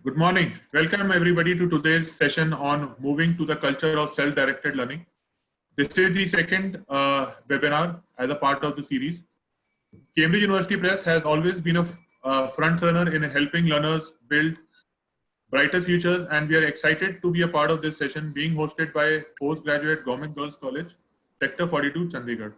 Good morning. Welcome everybody to today's session on moving to the culture of self-directed learning. This is the second webinar as a part of the series. Cambridge University Press has always been a front runner in helping learners build brighter futures, and we are excited to be a part of this session being hosted by Postgraduate Government Girls College, Sector 42, Chandigarh.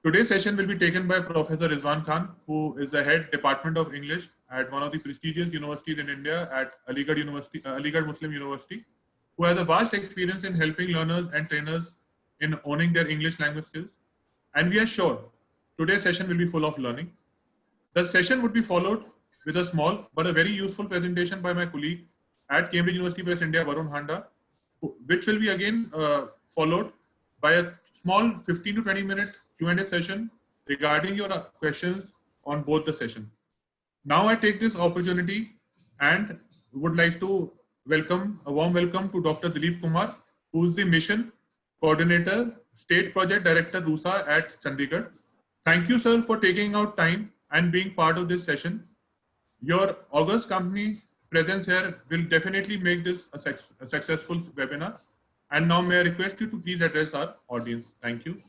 Today's session will be taken by Professor Rizwan Khan, who is the head Department of English at one of the prestigious universities in India at Aligarh Muslim University, who has a vast experience in helping learners and trainers in owning their English language skills. And we are sure today's session will be full of learning. The session would be followed with a small but a very useful presentation by my colleague at Cambridge University Press India, Varun Handa, which will be again followed by a small 15 to 20 minute Q&A session regarding your questions on both the sessions. Now I take this opportunity and would like to welcome a warm welcome to Dr. Dilip Kumar, who is the Mission Coordinator, State Project Director, RUSA at Chandigarh. Thank you, sir, for taking out time and being part of this session. Your august company presence here will definitely make this a successful webinar. And now may I request you to please address our audience. Thank you.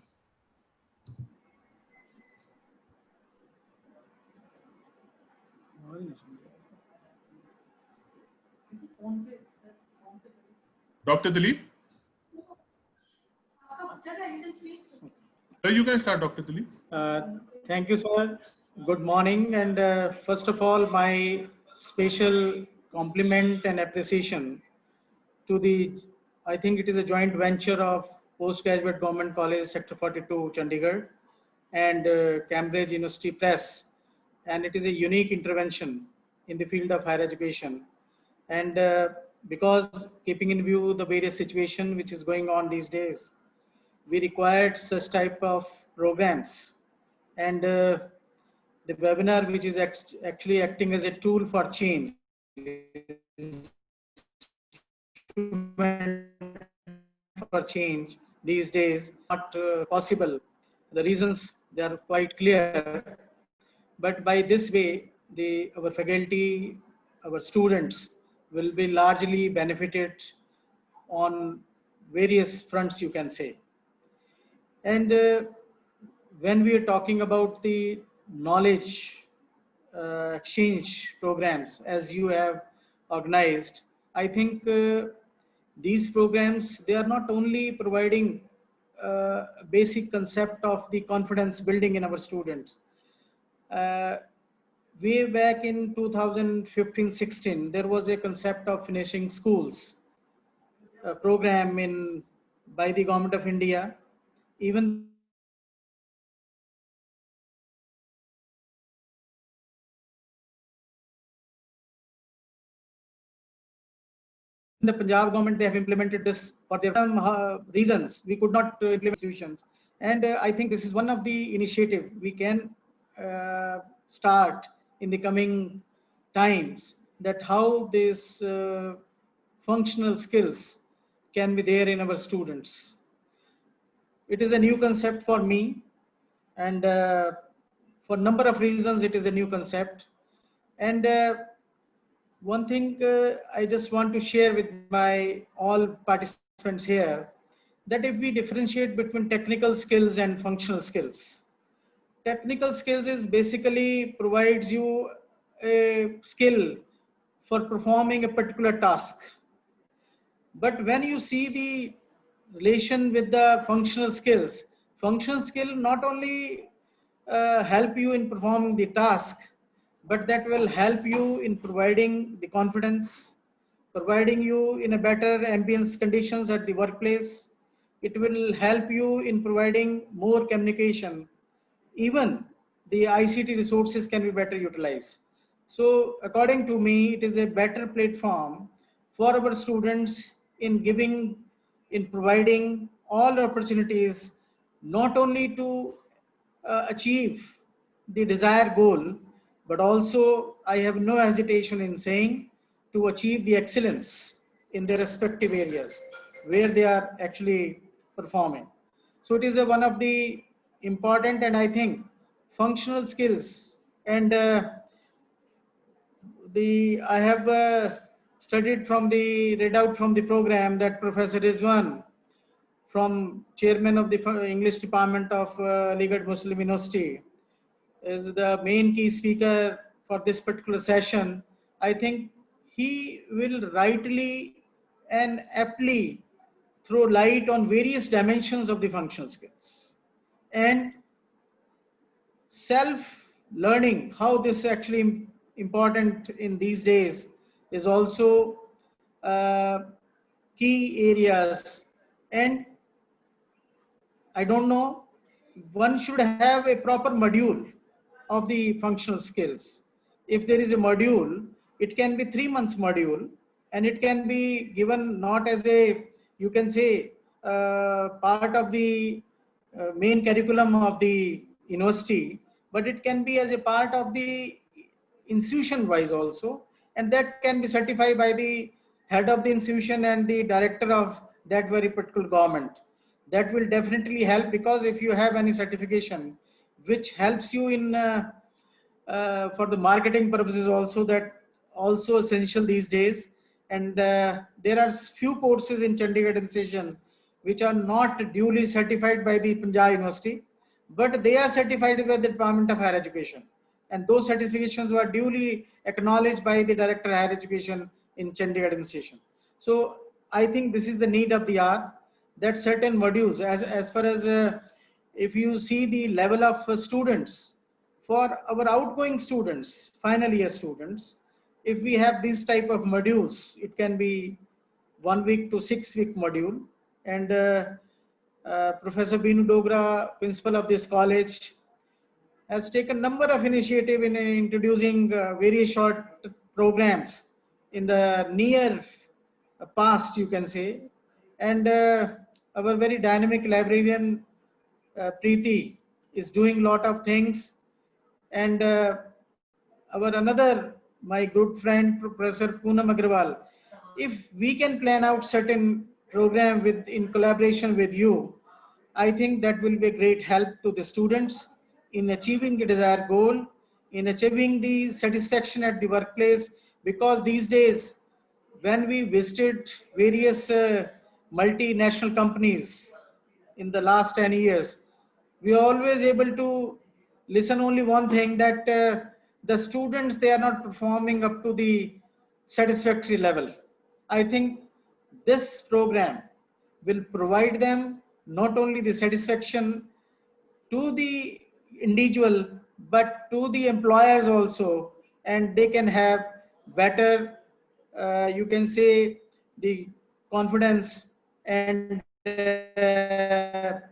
Dr. Dilip? So you can start, Dr. Dilip. Thank you, sir. Good morning. And first of all, my special compliment and appreciation to I think it is a joint venture of Postgraduate Government College, Sector 42, Chandigarh, and Cambridge University Press. And it is a unique intervention in the field of higher education. And because keeping in view the various situation which is going on these days, we required such type of programs. And the webinar, which is actually acting as a tool for change, for change these days, not possible. The reasons, they are quite clear. But by this way, our faculty, our students will be largely benefited on various fronts, you can say. And when we are talking about the knowledge exchange programs, as you have organized, I think these programs, they are not only providing basic concept of the confidence building in our students. Way back in 2015-16, there was a concept of finishing schools, a program by the Government of India. Even the Punjab government, they have implemented this for their reasons. We could not implement institutions. And I think this is one of the initiative we can start in the coming times, that how these functional skills can be there in our students. It is a new concept for me, and for number of reasons it is a new concept. And one thing I just want to share with all participants here, that if we differentiate between technical skills and functional skills, technical skills is basically provides you a skill for performing a particular task. But when you see the relation with the functional skills not only help you in performing the task, but that will help you in providing the confidence, providing you in a better ambience conditions at the workplace. It will help you in providing more communication. Even the ICT resources can be better utilized. So according to me, it is a better platform for our students in providing all opportunities, not only to achieve the desired goal, but also I have no hesitation in saying to achieve the excellence in their respective areas where they are actually performing. So it is one of the important, and I think functional skills, and I have read out from the program that Professor Rizwan, from chairman of the English department of Legal Muslim University, is the main key speaker for this particular session. I think he will rightly and aptly throw light on various dimensions of the functional skills and self-learning, how this is actually important in these days, is also key areas. And I don't know, one should have a proper module of the functional skills. If there is a module, it can be 3 months module, and it can be given not as a, you can say, part of the main curriculum of the university, but it can be as a part of the institution wise also, and that can be certified by the head of the institution and the director of that very particular government. That will definitely help, because if you have any certification which helps you in for the marketing purposes also, that also essential these days. And there are few courses in Chandigarh institution which are not duly certified by the Punjab University, but they are certified by the Department of Higher Education, and those certifications were duly acknowledged by the Director of Higher Education in Chandigarh institution. So I think this is the need of the hour, that certain modules, as far as if you see the level of students, for our outgoing students, final year students, if we have this type of modules, it can be 1 week to 6 week module. And Professor Binu Dogra, principal of this college, has taken number of initiative in introducing various short programs in the near past, you can say. And our very dynamic librarian Preeti is doing lot of things. And my good friend Professor Poonam Agrawal, if we can plan out certain program in collaboration with you, I think that will be a great help to the students in achieving the desired goal, in achieving the satisfaction at the workplace. Because these days, when we visited various multinational companies in the last 10 years, we are always able to listen only one thing, that the students, they are not performing up to the satisfactory level. I think this program will provide them not only the satisfaction to the individual, but to the employers also, and they can have better, you can say, the confidence and better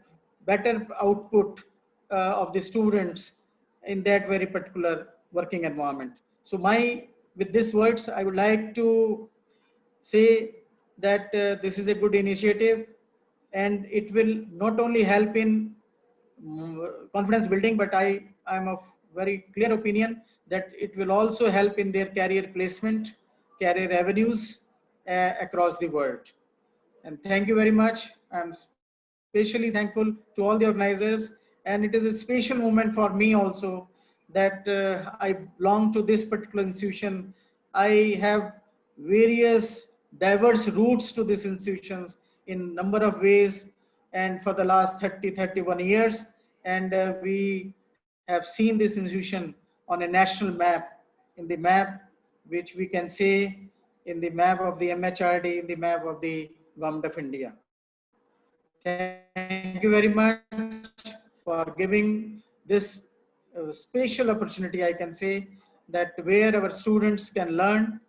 output of the students in that very particular working environment. So with these words, I would like to say that this is a good initiative, and it will not only help in confidence building, but I am of very clear opinion that it will also help in their career placement, career avenues across the world. And thank you very much. I'm especially thankful to all the organizers, and it is a special moment for me also that I belong to this particular institution. I have various diverse routes to these institutions in number of ways, and for the last 31 years. And we have seen this institution on a national map, in the map which we can say in the map of the MHRD, in the map of the Government of India. Thank you very much for giving this special opportunity, I can say, that where our students can learn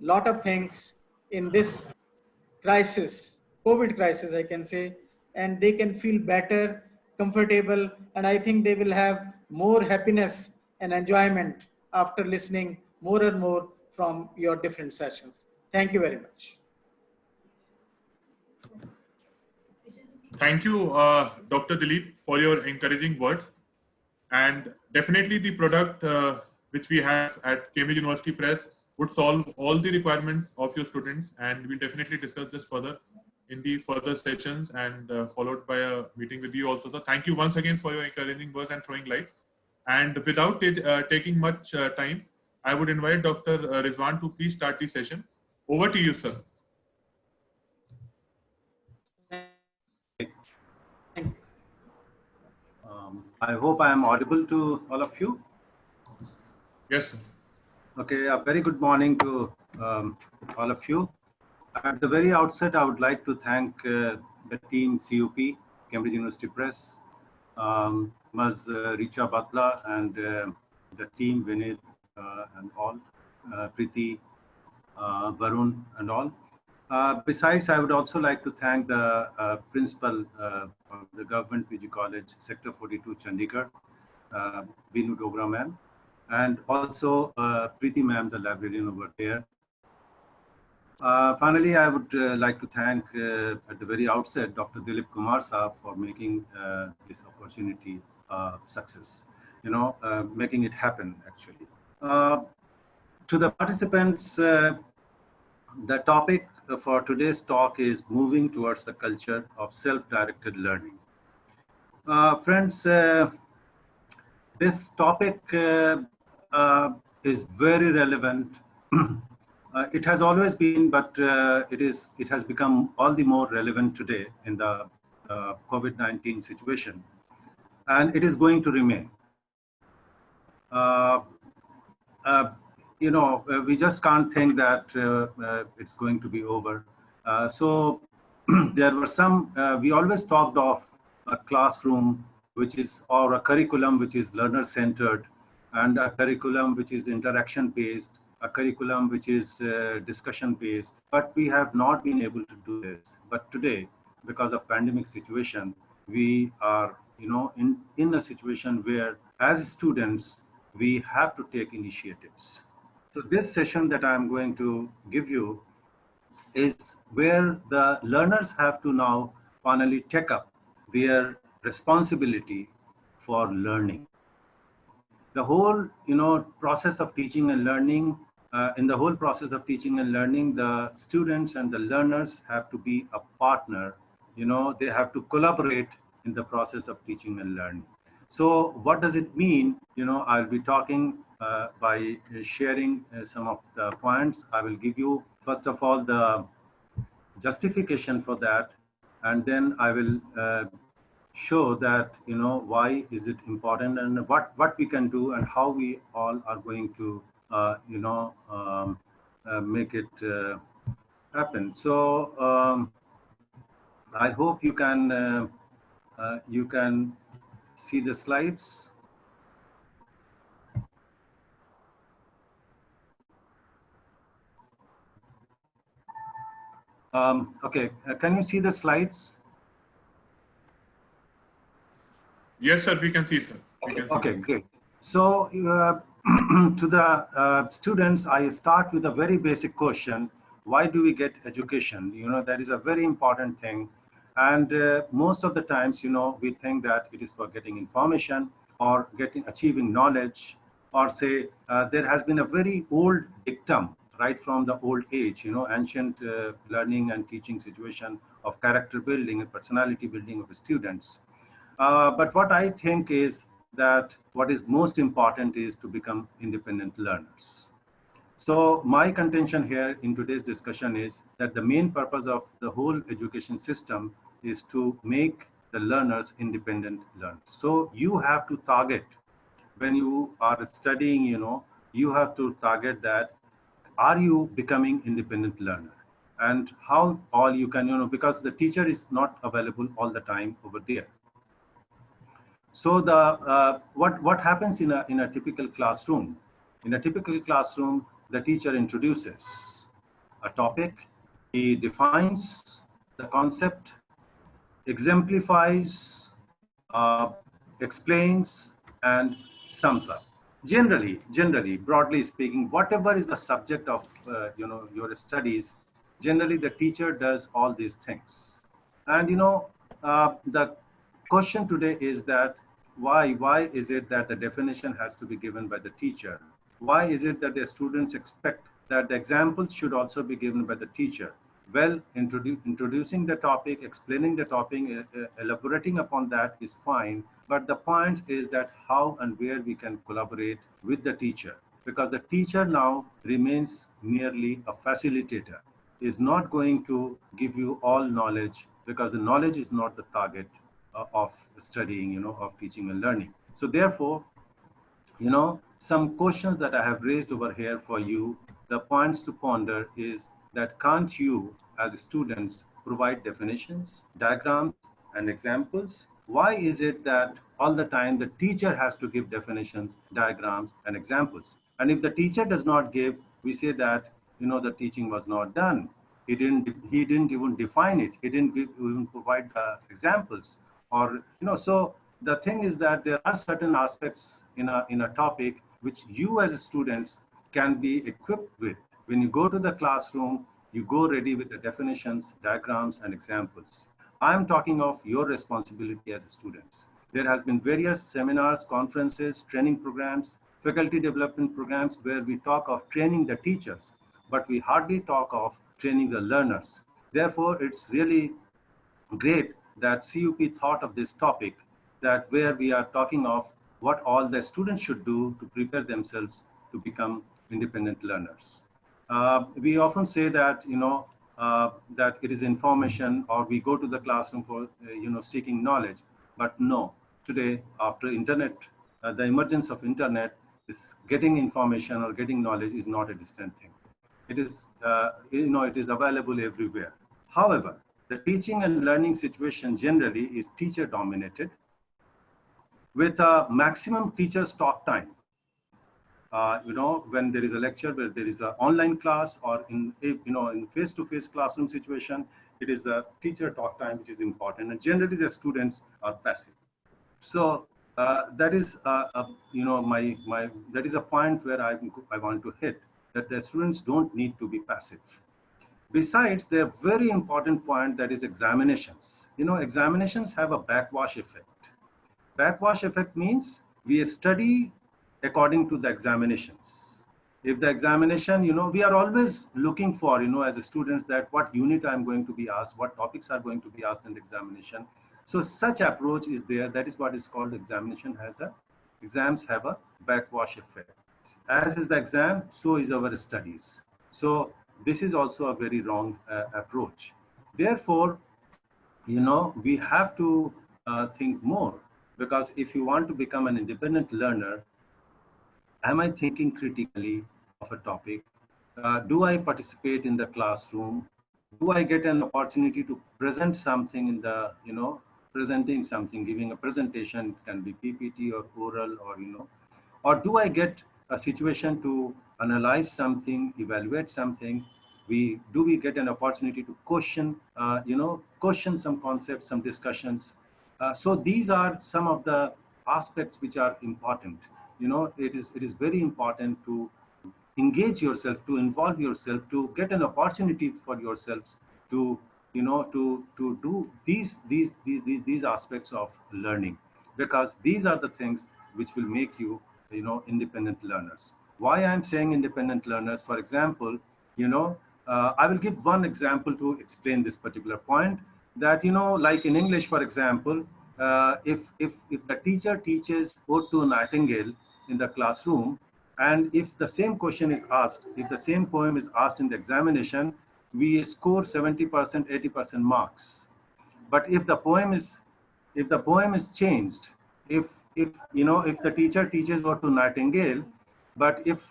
a lot of things in this crisis, COVID crisis, I can say, and they can feel better, comfortable, and I think they will have more happiness and enjoyment after listening more and more from your different sessions. Thank you very much. Thank you, Dr. Dilip, for your encouraging words. And definitely the product which we have at Cambridge University Press would solve all the requirements of your students. And we'll definitely discuss this further in the further sessions, and followed by a meeting with you also. So thank you once again for your encouraging words and throwing light. And without taking much time, I would invite Dr. Rizwan to please start the session. Over to you, sir. I hope I am audible to all of you. Yes, sir. Okay, a very good morning to all of you. At the very outset, I would like to thank the team CUP, Cambridge University Press, Ms. Richa Batla, and the team Vinit and all, Preeti, Varun and all. Besides, I would also like to thank the principal of the Government PG College, Sector 42, Chandigarh, Binu Dogra ma'am, and also Preeti ma'am, the librarian over there. Finally, I would like to thank at the very outset Dr. Dilip Kumar Saab for making this opportunity success, making it happen actually. To the participants, the topic for today's talk is moving towards the culture of self-directed learning. Friends, this topic is very relevant. It has always been, but it has become all the more relevant today in the COVID-19 situation, and it is going to remain. We just can't think that it's going to be over. So there were some, we always talked of a classroom, or a curriculum which is learner-centered, and a curriculum which is interaction-based, a curriculum which is discussion-based, but we have not been able to do this. But today, because of pandemic situation, we are, in a situation where, as students, we have to take initiatives. So this session that I'm going to give you is where the learners have to now finally take up their responsibility for learning. The whole, process of teaching and learning, in the whole process of teaching and learning, the students and the learners have to be a partner. They have to collaborate in the process of teaching and learning. So what does it mean? I'll be talking by sharing some of the points. I will give you, first of all, the justification for that, and then I will show that, why is it important, and what we can do, and how we all are going to, make it happen. So I hope you can see the slides. Okay, can you see the slides? Yes, sir, we can see, sir. Okay, great. So to the students, I start with a very basic question. Why do we get education? That is a very important thing. And most of the times, we think that it is for getting information or achieving knowledge, or say there has been a very old dictum right from the old age, ancient learning and teaching situation of character building and personality building of students. But what I think is that what is most important is to become independent learners. So my contention here in today's discussion is that the main purpose of the whole education system is to make the learners independent learners. So you have to target, when you are studying, you have to target that, are you becoming independent learner? And how all you can, because the teacher is not available all the time over there. So the what happens in a typical classroom? In a typical classroom, the teacher introduces a topic, he defines the concept, exemplifies, explains, and sums up. Generally, broadly speaking, whatever is the subject of your studies, generally the teacher does all these things. And the question today is that why is it that the definition has to be given by the teacher? Why is it that the students expect that the examples should also be given by the teacher? Well, introducing the topic, explaining the topic, elaborating upon that is fine. But the point is that how and where we can collaborate with the teacher. because the teacher now remains merely a facilitator, is not going to give you all knowledge, because the knowledge is not the target of studying, of teaching and learning. So therefore, some questions that I have raised over here for you, the points to ponder is that can't you, as students, provide definitions, diagrams, and examples? Why is it that all the time the teacher has to give definitions, diagrams, and examples? And if the teacher does not give, we say that, the teaching was not done. He didn't even define it. He didn't even provide examples. Or, so the thing is that there are certain aspects in a topic which you as students can be equipped with. When you go to the classroom, you go ready with the definitions, diagrams, and examples. I'm talking of your responsibility as students. There has been various seminars, conferences, training programs, faculty development programs where we talk of training the teachers, but we hardly talk of training the learners. Therefore, it's really great that CUP thought of this topic, that where we are talking of what all the students should do to prepare themselves to become independent learners. We often say that, that it is information, or we go to the classroom for, seeking knowledge. But no, today, after internet, the emergence of internet, is getting information or getting knowledge is not a distant thing. It is, it is available everywhere. However, the teaching and learning situation generally is teacher dominated, with a maximum teacher's talk time. When there is a lecture, where there is an online class, or in face-to-face classroom situation, it is the teacher talk time which is important, and generally the students are passive. So that is that is a point where I want to hit, that the students don't need to be passive. Besides, the very important point, that is examinations. Examinations have a backwash effect. Backwash effect means we study according to the examinations. If the examination, we are always looking for, as students, that what unit I'm going to be asked, what topics are going to be asked in the examination. So such approach is there. That is what is called exams have a backwash effect. As is the exam, so is our studies. So this is also a very wrong approach. Therefore, we have to think more, because if you want to become an independent learner, am I thinking critically of a topic? Do I participate in the classroom? Do I get an opportunity to present something in the, presenting something, giving a presentation? It can be PPT or oral, or do I get a situation to analyze something, evaluate something? Do we get an opportunity to question, question some concepts, some discussions? So these are some of the aspects which are important. It is very important to engage yourself, to involve yourself, to get an opportunity for yourselves to, to do these aspects of learning, because these are the things which will make you, independent learners. Why I'm saying independent learners? For example, I will give one example to explain this particular point. That, like in English, for example, if the teacher teaches Ode to Nightingale in the classroom, and if the same question is asked, if the same poem is asked in the examination, we score 70%, 80% marks. But if the poem is changed, if the teacher teaches Ode to Nightingale, but if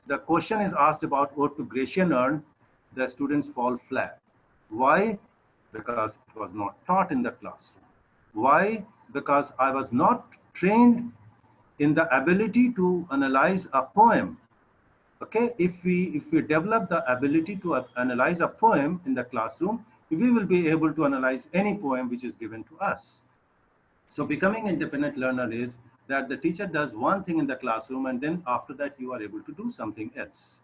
the question is asked about Ode to Grecian Urn, the students fall flat. Why? Because it was not taught in the classroom. Why? Because I was not trained in the ability to analyze a poem. Okay, if we develop the ability to analyze a poem in the classroom, we will be able to analyze any poem which is given to us. So becoming independent learner is that the teacher does one thing in the classroom, and then after that you are able to do something else.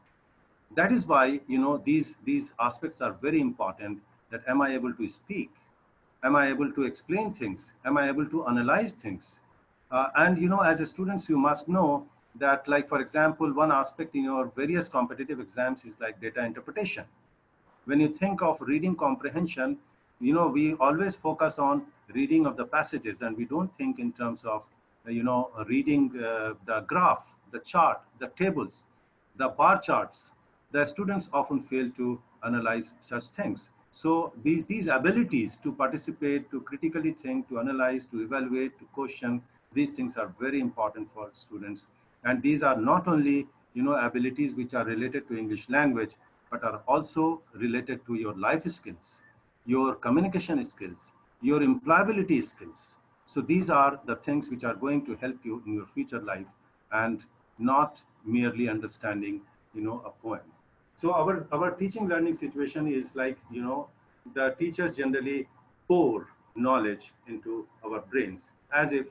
That is why, these aspects are very important. That am I able to speak? Am I able to explain things? Am I able to analyze things? And as a students, you must know that, like, for example, one aspect in your various competitive exams is like data interpretation. When you think of reading comprehension, we always focus on reading of the passages, and we don't think in terms of, reading the graph, the chart, the tables, the bar charts, the students often fail to analyze such things. So these abilities to participate, to critically think, to analyze, to evaluate, to question, these things are very important for students. And these are not only, abilities which are related to English language, but are also related to your life skills, your communication skills, your employability skills. So these are the things which are going to help you in your future life, and not merely understanding, a poem. So our teaching learning situation is like, the teachers generally pour knowledge into our brains as if,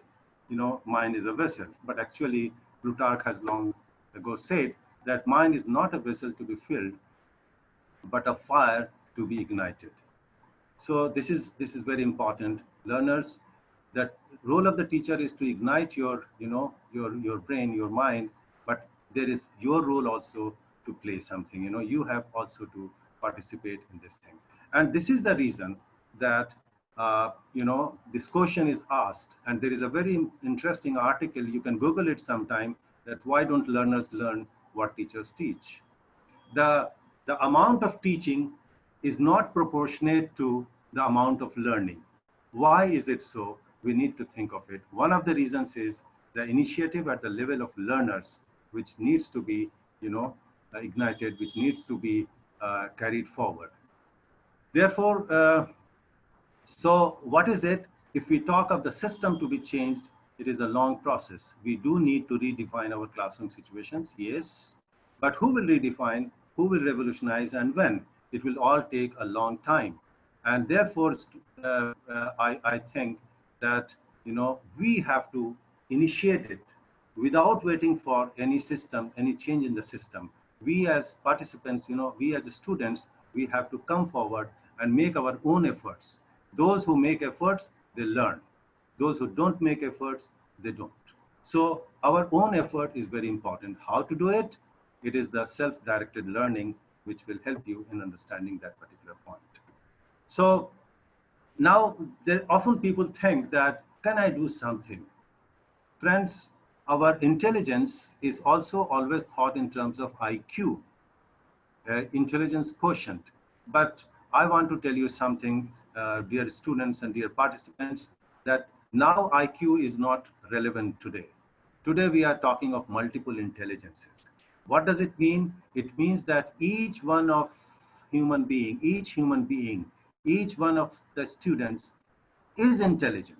mind is a vessel. But actually, Plutarch has long ago said that mind is not a vessel to be filled, but a fire to be ignited. So this is very important. Learners, that role of the teacher is to ignite your, your brain, your mind, but there is your role also to play something. You have also to participate in this thing. And this is the reason that, this question is asked. And there is a very interesting article, you can Google it sometime, that why don't learners learn what teachers teach? The amount of teaching is not proportionate to the amount of learning. Why is it so? We need to think of it. One of the reasons is the initiative at the level of learners, which needs to be, ignited, which needs to be carried forward. Therefore, so what is it? If we talk of the system to be changed, it is a long process. We do need to redefine our classroom situations, yes. But who will redefine, who will revolutionize, and when? It will all take a long time. And therefore, I think that, we have to initiate it without waiting for any system, any change in the system. We as participants, we as students, we have to come forward and make our own efforts. Those who make efforts, they learn. Those who don't make efforts, they don't. So our own effort is very important. How to do it? It is the self-directed learning which will help you in understanding that particular point. So now, often people think that, can I do something? Friends, our intelligence is also always thought in terms of IQ, intelligence quotient. But I want to tell you something, dear students and dear participants, that now IQ is not relevant today. Today we are talking of multiple intelligences. What does it mean? It means that each one of each one of the students is intelligent,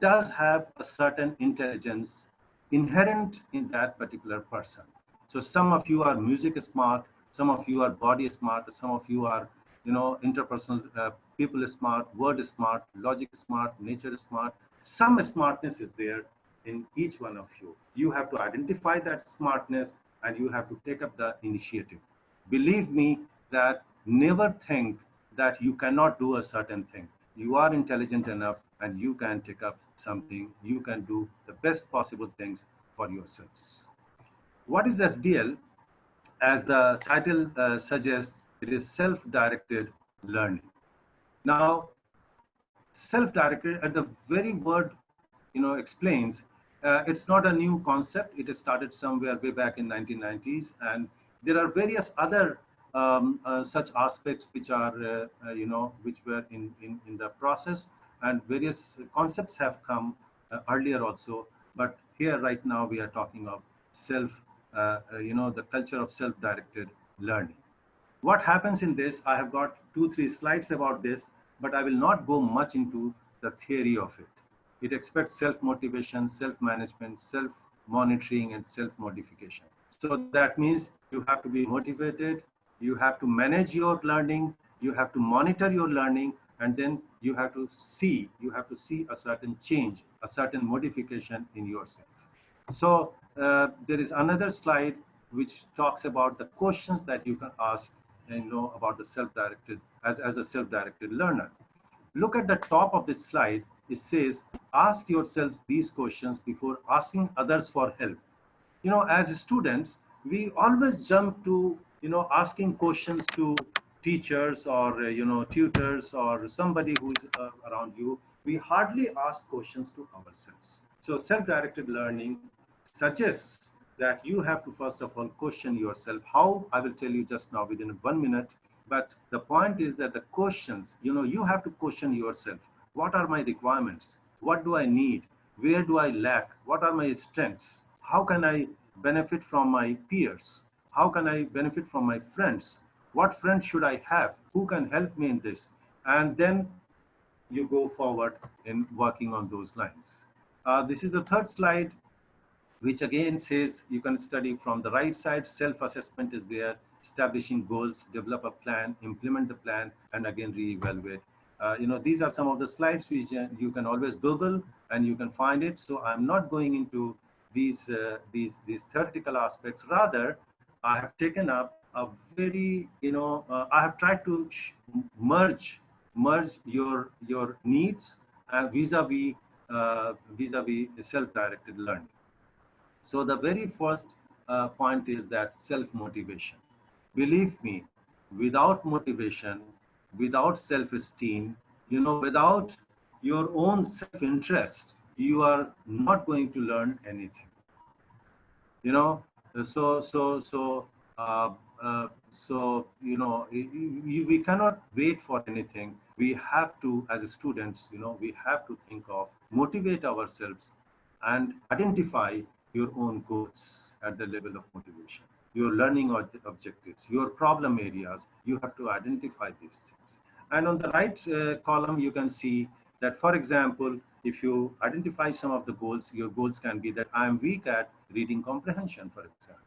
does have a certain intelligence inherent in that particular person. So some of you are music smart, some of you are body smart, some of you are, interpersonal people smart, word smart, logic smart, nature smart. Some smartness is there in each one of you. You have to identify that smartness and you have to take up the initiative. Believe me that never think that you cannot do a certain thing. You are intelligent enough and you can take up something. You can do the best possible things for yourselves. What is SDL? As the title suggests, it is self-directed learning. Now, self-directed, at the very word, explains, it's not a new concept. It has started somewhere way back in 1990s, and there are various other such aspects which are, which were in the process, and various concepts have come earlier also. But here right now we are talking of the culture of self-directed learning. What happens in this? I have got 2-3 slides about this, but I will not go much into the theory of it. It expects self-motivation, self-management, self-monitoring, and self-modification. So that means you have to be motivated, you have to manage your learning, you have to monitor your learning, and then you have to see a certain change, a certain modification in yourself. So there is another slide which talks about the questions that you can ask, about the self-directed, as a self-directed learner. Look at the top of this slide. It says, ask yourselves these questions before asking others for help. As students, we always jump to, asking questions to teachers or, tutors or somebody who is around you. We hardly ask questions to ourselves. So self-directed learning suggests that you have to first of all question yourself. How? I will tell you just now within 1 minute. But the point is that the questions, you have to question yourself. What are my requirements? What do I need? Where do I lack? What are my strengths? How can I benefit from my peers? How can I benefit from my friends? What friends should I have? Who can help me in this? And then you go forward in working on those lines. This is the third slide, which again says you can study from the right side. Self-assessment is there, establishing goals, develop a plan, implement the plan, and again reevaluate. These are some of the slides which you can always Google and you can find it. So I'm not going into these theoretical aspects. Rather, I have taken up a very, I have tried to merge your needs vis-a-vis self-directed learning. So the very first point is that self-motivation. Believe me, without motivation, without self-esteem, without your own self-interest, you are not going to learn anything. We cannot wait for anything. We have to, as students, we have to think of, motivate ourselves and identify your own goals at the level of motivation, your learning objectives, your problem areas. You have to identify these things. And on the right column, you can see that, for example, if you identify some of the goals, your goals can be that I am weak at reading comprehension, for example.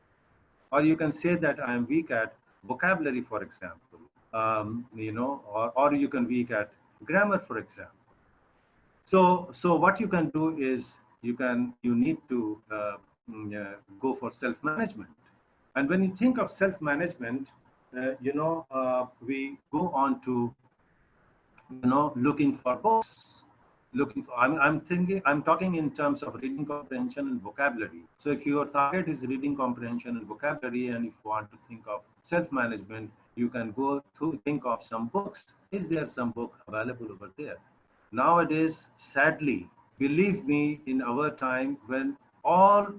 Or you can say that I am weak at vocabulary, for example, or you can weak at grammar, for example. So what you can do is you need to go for self-management. And when you think of self-management, we go on to looking for books. I'm talking in terms of reading comprehension and vocabulary. So if your target is reading comprehension and vocabulary, and if you want to think of self-management, you can go to think of some books. Is there some book available over there? Nowadays, sadly, believe me, in our time, when all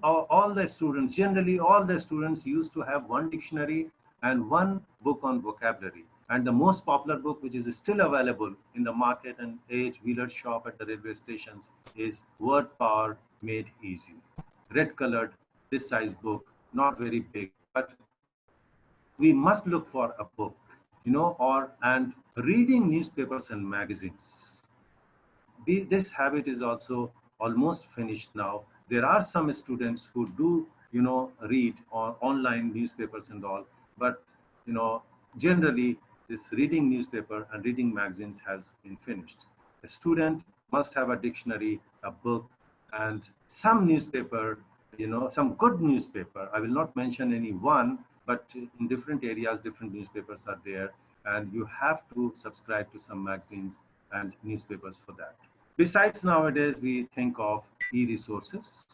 the students, generally all the students used to have one dictionary and one book on vocabulary. And the most popular book, which is still available in the market and Wheeler shop at the railway stations, is Word Power Made Easy. Red colored, this size book, not very big, but we must look for a book, and reading newspapers and magazines. This habit is also almost finished now. There are some students who do, read on online newspapers and all, but, generally, this reading newspaper and reading magazines has been finished. A student must have a dictionary, a book, and some newspaper, some good newspaper. I will not mention any one, but in different areas, different newspapers are there, and you have to subscribe to some magazines and newspapers for that. Besides, nowadays, we think of e-resources.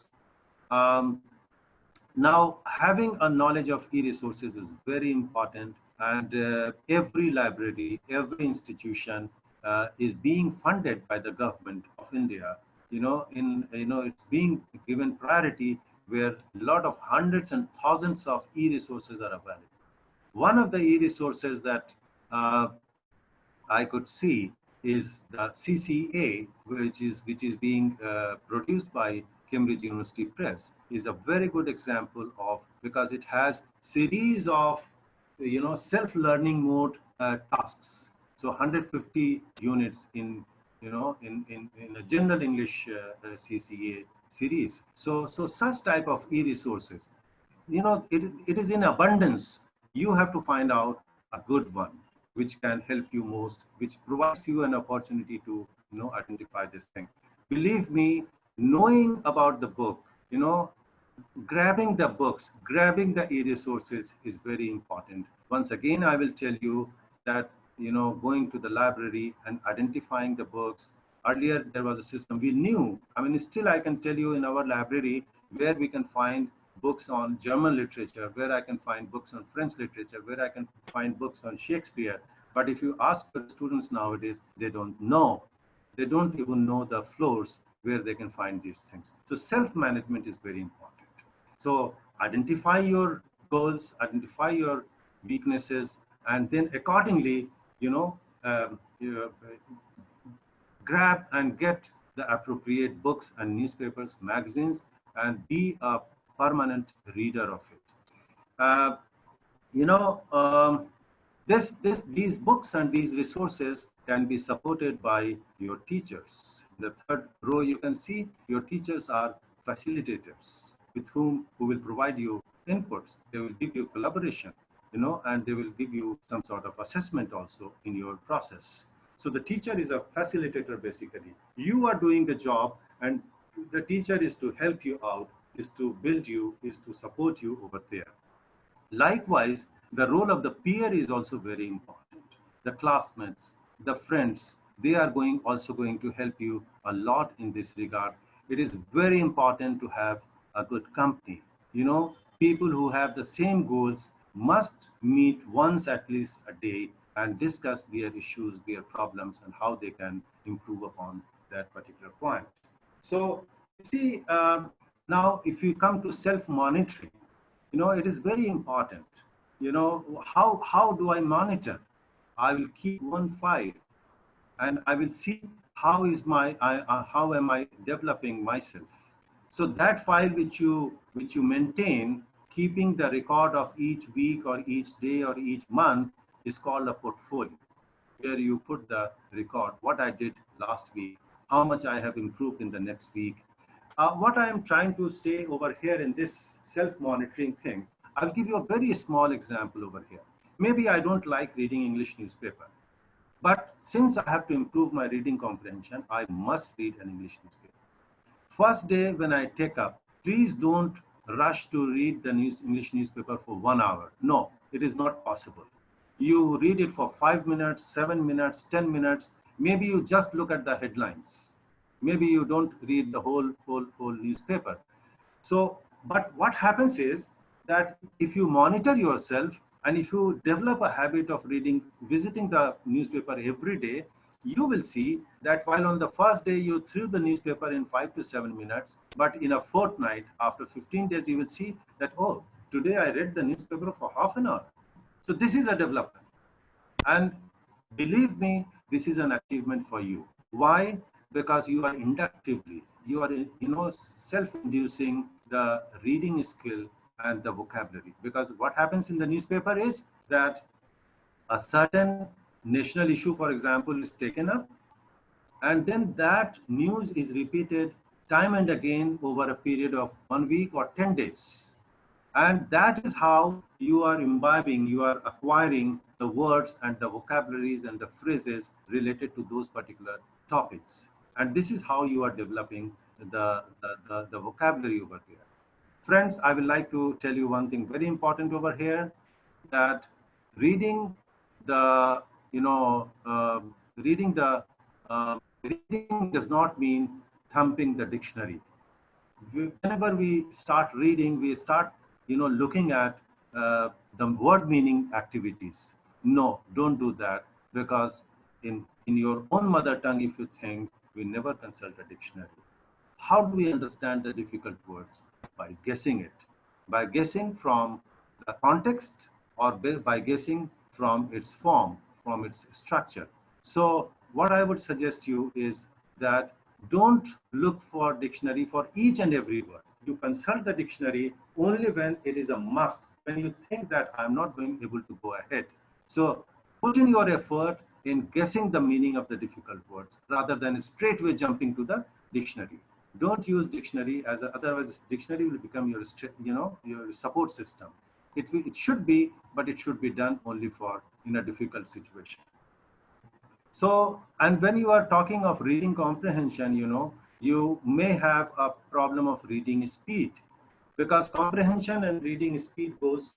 Now, having a knowledge of e-resources is very important, and every library, every institution is being funded by the government of India. It's being given priority where a lot of hundreds and thousands of e-resources are available. One of the e-resources that I could see is the CCA, which is being produced by Cambridge University Press, is a very good example of, because it has series of self-learning mode tasks. So 150 units in a general English CCA series. So such type of e-resources, it is in abundance. You have to find out a good one which can help you most, which provides you an opportunity to identify this thing. Believe me, knowing about the book, grabbing the books, grabbing the e-resources is very important. Once again, I will tell you that, going to the library and identifying the books. Earlier, there was a system we knew. Still I can tell you in our library where we can find books on German literature, where I can find books on French literature, where I can find books on Shakespeare. But if you ask the students nowadays, they don't know. They don't even know the floors where they can find these things. So self-management is very important. So identify your goals, identify your weaknesses, and then accordingly, grab and get the appropriate books and newspapers, magazines, and be a permanent reader of it. Uh, you know, these books and these resources can be supported by your teachers. In the third row, you can see your teachers are facilitators who will provide you inputs. They will give you collaboration, and they will give you some sort of assessment also in your process. So the teacher is a facilitator basically. You are doing the job, and the teacher is to help you out, is to build you, is to support you over there. Likewise, the role of the peer is also very important. The classmates, the friends, they are also going to help you a lot in this regard. It is very important to have a good company. People who have the same goals must meet once at least a day and discuss their issues, their problems, and how they can improve upon that particular point. So, you see, now if you come to self-monitoring, it is very important. How do I monitor? I will keep one file, and I will see how am I developing myself. So that file which you maintain, keeping the record of each week or each day or each month, is called a portfolio, where you put the record, what I did last week, how much I have improved in the next week. What I am trying to say over here in this self-monitoring thing, I'll give you a very small example over here. Maybe I don't like reading English newspaper, but since I have to improve my reading comprehension, I must read an English newspaper. First day when I take up, please don't rush to read the English newspaper for 1 hour. No, it is not possible. You read it for 5 minutes, 7 minutes, 10 minutes. Maybe you just look at the headlines. Maybe you don't read the whole newspaper. So, but what happens is that if you monitor yourself and if you develop a habit of visiting the newspaper every day, you will see that while on the first day you threw the newspaper in 5 to 7 minutes, but in a fortnight, after 15 days, you will see that, oh, today I read the newspaper for half an hour. So this is a development. And believe me, this is an achievement for you. Why? Because you are inductively, you are self-inducing the reading skill and the vocabulary. Because what happens in the newspaper is that a certain national issue, for example, is taken up, and then that news is repeated time and again over a period of 1 week or 10 days. And that is how you are imbibing, you are acquiring the words and the vocabularies and the phrases related to those particular topics. And this is how you are developing the vocabulary over there. Friends, I would like to tell you one thing very important over here, that reading reading does not mean thumping the dictionary. Whenever we start reading, we start looking at the word meaning activities. No, don't do that, because in your own mother tongue, if you think, we never consult a dictionary. How do we understand the difficult words? By guessing it, by guessing from the context, or by guessing from its form, from its structure. So what I would suggest you is that don't look for dictionary for each and every word. You consult the dictionary only when it is a must, when you think that I'm not going able to go ahead. So put in your effort in guessing the meaning of the difficult words rather than straightway jumping to the dictionary. Don't use dictionary otherwise dictionary will become your support system. It should be, but it should be done only for in a difficult situation. So, and when you are talking of reading comprehension, you may have a problem of reading speed, because comprehension and reading speed goes,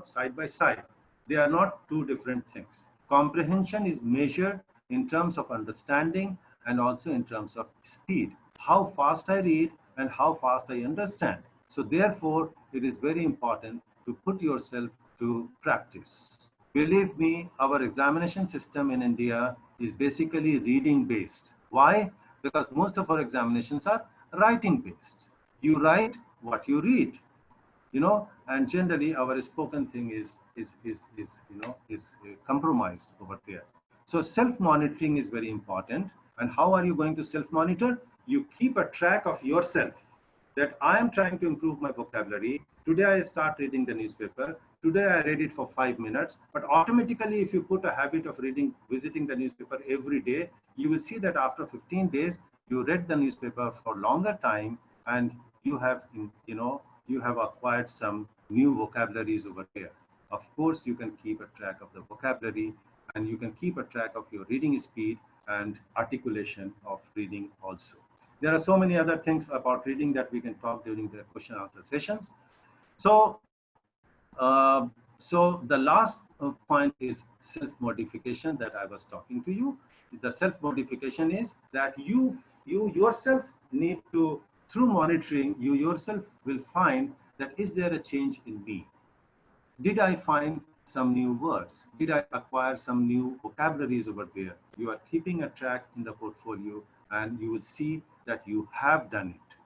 side by side. They are not two different things. Comprehension is measured in terms of understanding and also in terms of speed. How fast I read and how fast I understand. So therefore, it is very important to put yourself to practice. Believe me, our examination system in India is basically reading based. Why? Because most of our examinations are writing based. You write what you read. and generally our spoken thing is compromised over there. So self-monitoring is very important. And how are you going to self-monitor? You keep a track of yourself, that I am trying to improve my vocabulary. Today I start reading the newspaper. Today I read it for 5 minutes, but automatically if you put a habit of visiting the newspaper every day, you will see that after 15 days, you read the newspaper for longer time, and you have, you have acquired some new vocabularies over there. Of course, you can keep a track of the vocabulary, and you can keep a track of your reading speed and articulation of reading also. There are so many other things about reading that we can talk during the question and answer sessions. So, so the last point is self-modification that I was talking to you. The self-modification is that you yourself need to, through monitoring, you yourself will find that is there a change in me? Did I find some new words? Did I acquire some new vocabularies over there? You are keeping a track in the portfolio, and you will see that you have done it.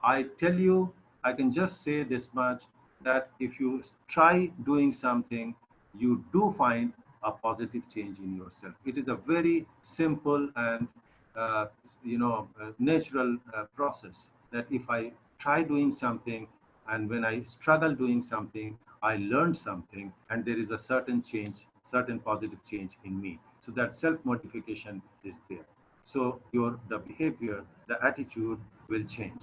I tell you, I can just say this much, that if you try doing something, you do find a positive change in yourself. It is a very simple and natural process, that if I try doing something, and when I struggle doing something, I learned something, and there is a certain change, certain positive change in me. So that self-modification is there. So the behavior, the attitude will change.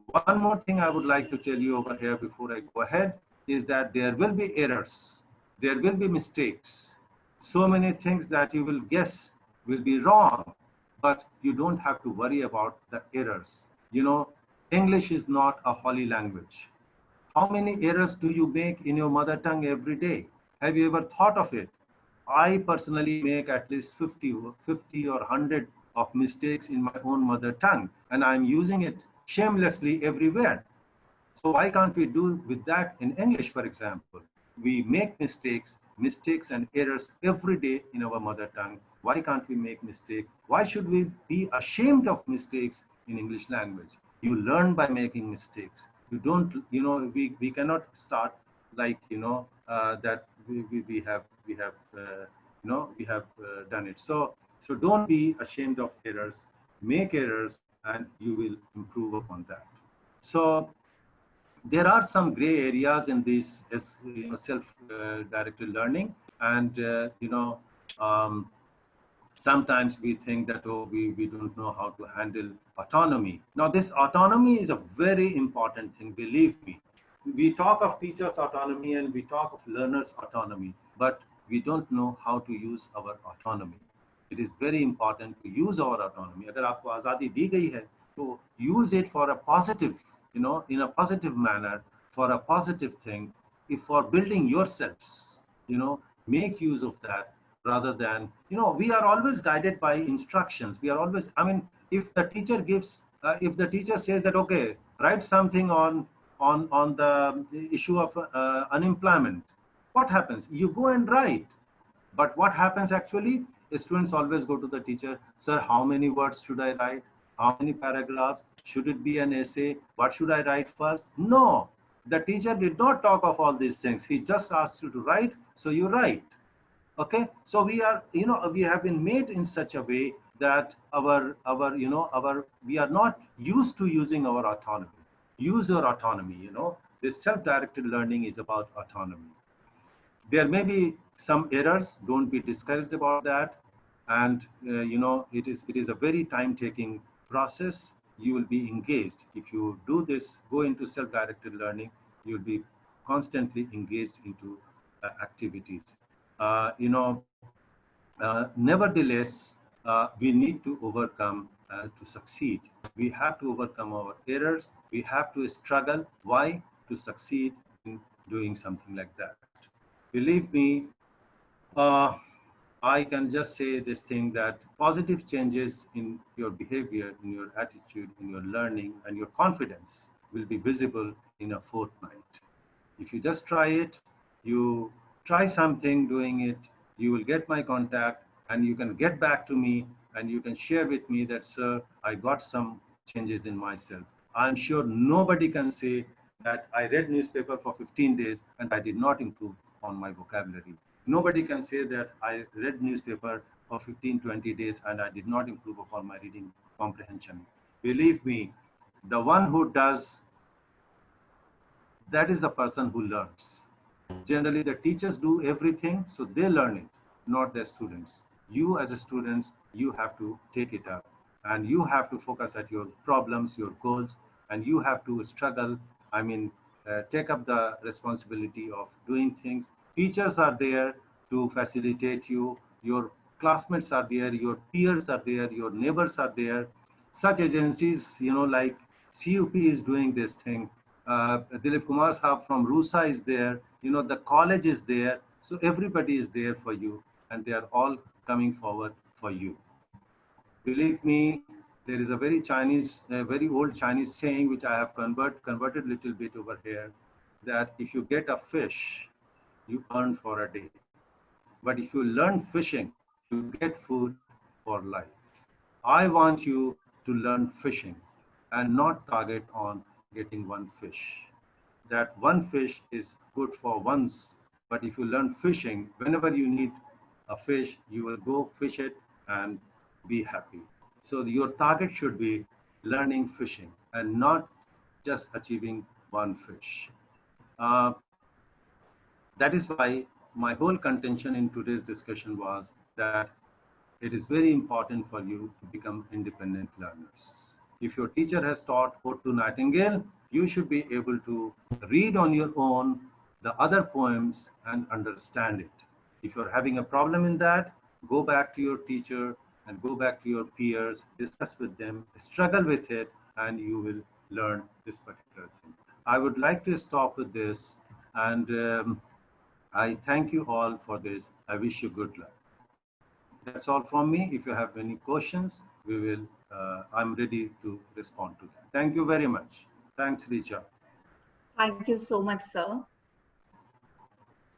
One more thing I would like to tell you over here before I go ahead is that there will be errors. There will be mistakes. So many things that you will guess will be wrong, but you don't have to worry about the errors. English is not a holy language. How many errors do you make in your mother tongue every day? Have you ever thought of it? I personally make at least 50 or 100 of mistakes in my own mother tongue, and I'm using it shamelessly everywhere. So why can't we do with that in English, for example? We make mistakes and errors every day in our mother tongue. Why can't we make mistakes? Why should we be ashamed of mistakes in English language? You learn by making mistakes. You don't, we cannot start like, that we have done it. So don't be ashamed of errors, make errors, and you will improve upon that. So there are some gray areas in this self-directed learning, and sometimes we think that, oh, we don't know how to handle autonomy. Now, this autonomy is a very important thing, believe me. We talk of teachers' autonomy and we talk of learners' autonomy, but we don't know how to use our autonomy. It is very important to use our autonomy. Agar aapko azadi di gayi hai, to use it for a positive, in a positive manner, for a positive thing, if for building yourselves, make use of that, rather than, we are always guided by instructions. We are always, if the teacher gives, if the teacher says that, okay, write something on the issue of unemployment, what happens? You go and write. But what happens actually? Students always go to the teacher, sir, how many words should I write? How many paragraphs? Should it be an essay? What should I write first? No, the teacher did not talk of all these things. He just asked you to write, so you write. Okay, so we are, we have been made in such a way that we are not used to using our autonomy. Use your autonomy, This self-directed learning is about autonomy. There may be some errors, don't be discouraged about that. And, it is a very time-taking process. You will be engaged. If you do this, go into self-directed learning, you'll be constantly engaged into activities. Nevertheless, we need to overcome to succeed. We have to overcome our errors. We have to struggle. Why? To succeed in doing something like that. Believe me, I can just say this thing, that positive changes in your behavior, in your attitude, in your learning, and your confidence will be visible in a fortnight. If you just try it, you try something doing it, you will get my contact, and you can get back to me, and you can share with me that, sir, I got some changes in myself. I'm sure nobody can say that I read newspaper for 15 days and I did not improve on my vocabulary. Nobody can say that I read newspaper for 15, 20 days and I did not improve upon my reading comprehension. Believe me, the one who does, that is the person who learns. Generally, the teachers do everything, so they learn it, not the students. You as a student, you have to take it up and you have to focus at your problems, your goals, and you have to struggle. I mean, take up the responsibility of doing things. Teachers are there to facilitate you. Your classmates are there, your peers are there, your neighbors are there. Such agencies, like CUP is doing this thing. Dilip Kumar Saab from RUSA is there. The college is there. So everybody is there for you and they are all coming forward for you. Believe me, there is a very old Chinese saying which I have converted a little bit over here, that if you get a fish, you earn for a day. But if you learn fishing, you get food for life. I want you to learn fishing and not target on getting one fish. That one fish is good for once, but if you learn fishing, whenever you need a fish, you will go fish it and be happy. So your target should be learning fishing and not just achieving one fish. Uh, that is why my whole contention in today's discussion was that it is very important for you to become independent learners. If your teacher has taught Ode to Nightingale, you should be able to read on your own the other poems and understand it. If you're having a problem in that, go back to your teacher and go back to your peers, discuss with them, struggle with it, and you will learn this particular thing. I would like to stop with this, and I thank you all for this. I wish you good luck. That's all from me. If you have any questions, I'm ready to respond to them. Thank you very much. Thanks, Richa. Thank you so much, sir.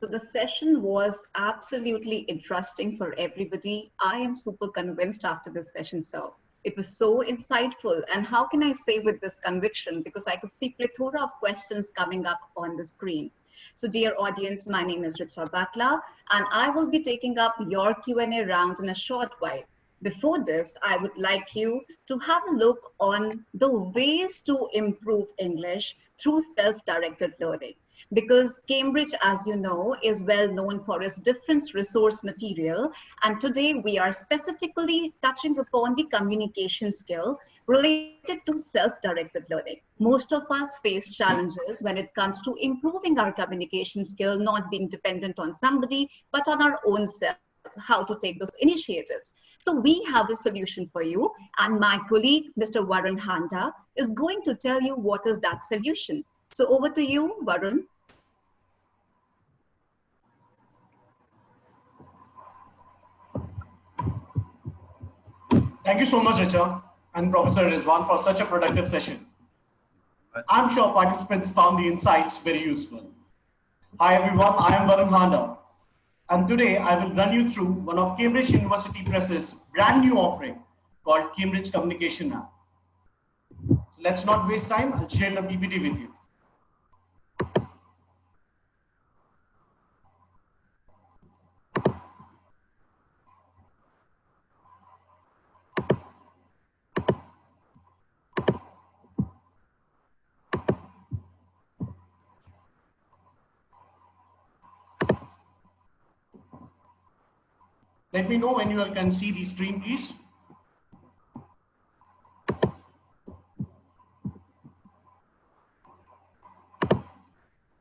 So the session was absolutely interesting for everybody. I am super convinced after this session, sir. It was so insightful. And how can I say with this conviction? Because I could see plethora of questions coming up on the screen. So dear audience, my name is Rizwan, and I will be taking up your Q&A rounds in a short while. Before this, I would like you to have a look on the ways to improve English through self-directed learning. Because Cambridge, as you know, is well known for its different resource material. And today we are specifically touching upon the communication skill related to self-directed learning. Most of us face challenges when it comes to improving our communication skill, not being dependent on somebody, but on our own self, how to take those initiatives. So we have a solution for you. And my colleague, Mr. Varun Handa, is going to tell you what is that solution. So over to you, Varun. Thank you so much, Richa and Professor Rizwan, for such a productive session. I'm sure participants found the insights very useful. Hi everyone, I am Varun Handa, and today I will run you through one of Cambridge University Press's brand new offering called Cambridge Communication app. Let's not waste time, I'll share the PPT with you. Let me know when you all can see the screen, please.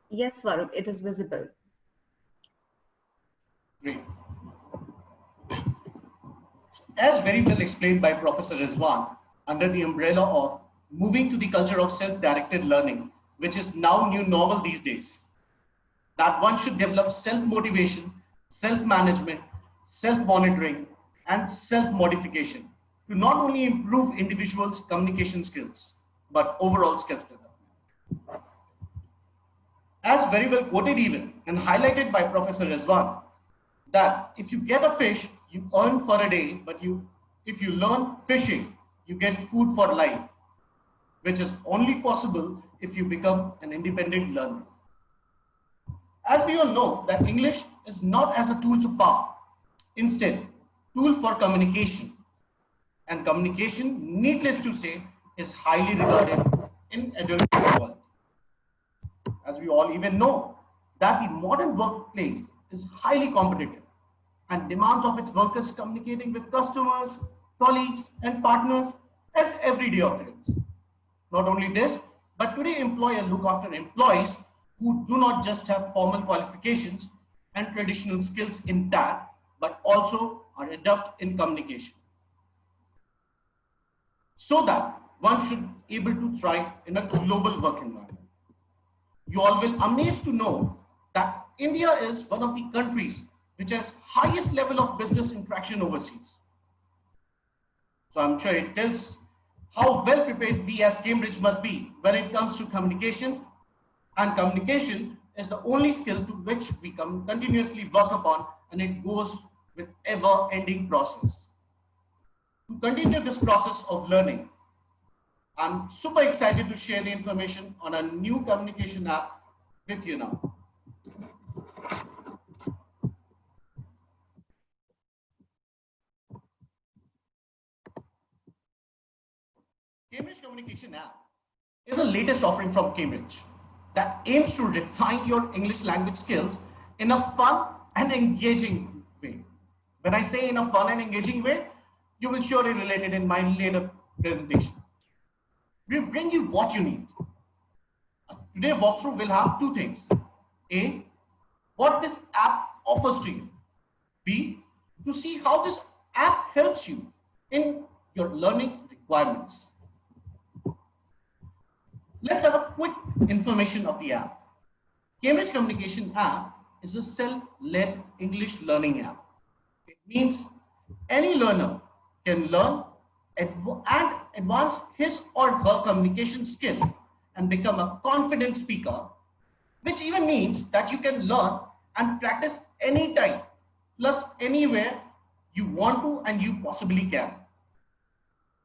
Yes, Varun, it is visible. Great. As very well explained by Professor Rizwan, under the umbrella of moving to the culture of self-directed learning, which is now new normal these days, that one should develop self-motivation, self-management, self-monitoring, and self-modification to not only improve individuals' communication skills, but overall skill development. As very well quoted even and highlighted by Professor Rizwan, that if you get a fish, you earn for a day, but if you learn fishing, you get food for life, which is only possible if you become an independent learner. As we all know that English is not as a tool to power, instead, tool for communication. And communication, needless to say, is highly regarded in education world. As we all even know that the modern workplace is highly competitive and demands of its workers communicating with customers, colleagues, and partners as everyday occurrence. Not only this, but today employers look after employees who do not just have formal qualifications and traditional skills intact, but also are adept in communication. So that one should be able to thrive in a global work environment. You all will amazed to know that India is one of the countries which has highest level of business interaction overseas. So I'm sure it tells how well prepared we as Cambridge must be when it comes to communication, and communication is the only skill to which we continuously work upon, and it goes with ever-ending process. To continue this process of learning, I'm super excited to share the information on a new communication app with you now. Cambridge Communication app is the latest offering from Cambridge that aims to refine your English language skills in a fun and engaging way. When I say in a fun and engaging way, you will surely relate it in my later presentation. We bring you what you need. Today's walkthrough will have two things. A, what this app offers to you. B, to see how this app helps you in your learning requirements. Let's have a quick information of the app. Cambridge Communication app is a self-led English learning app. It means any learner can learn and advance his or her communication skill and become a confident speaker, which even means that you can learn and practice anytime, plus anywhere you want to and you possibly can.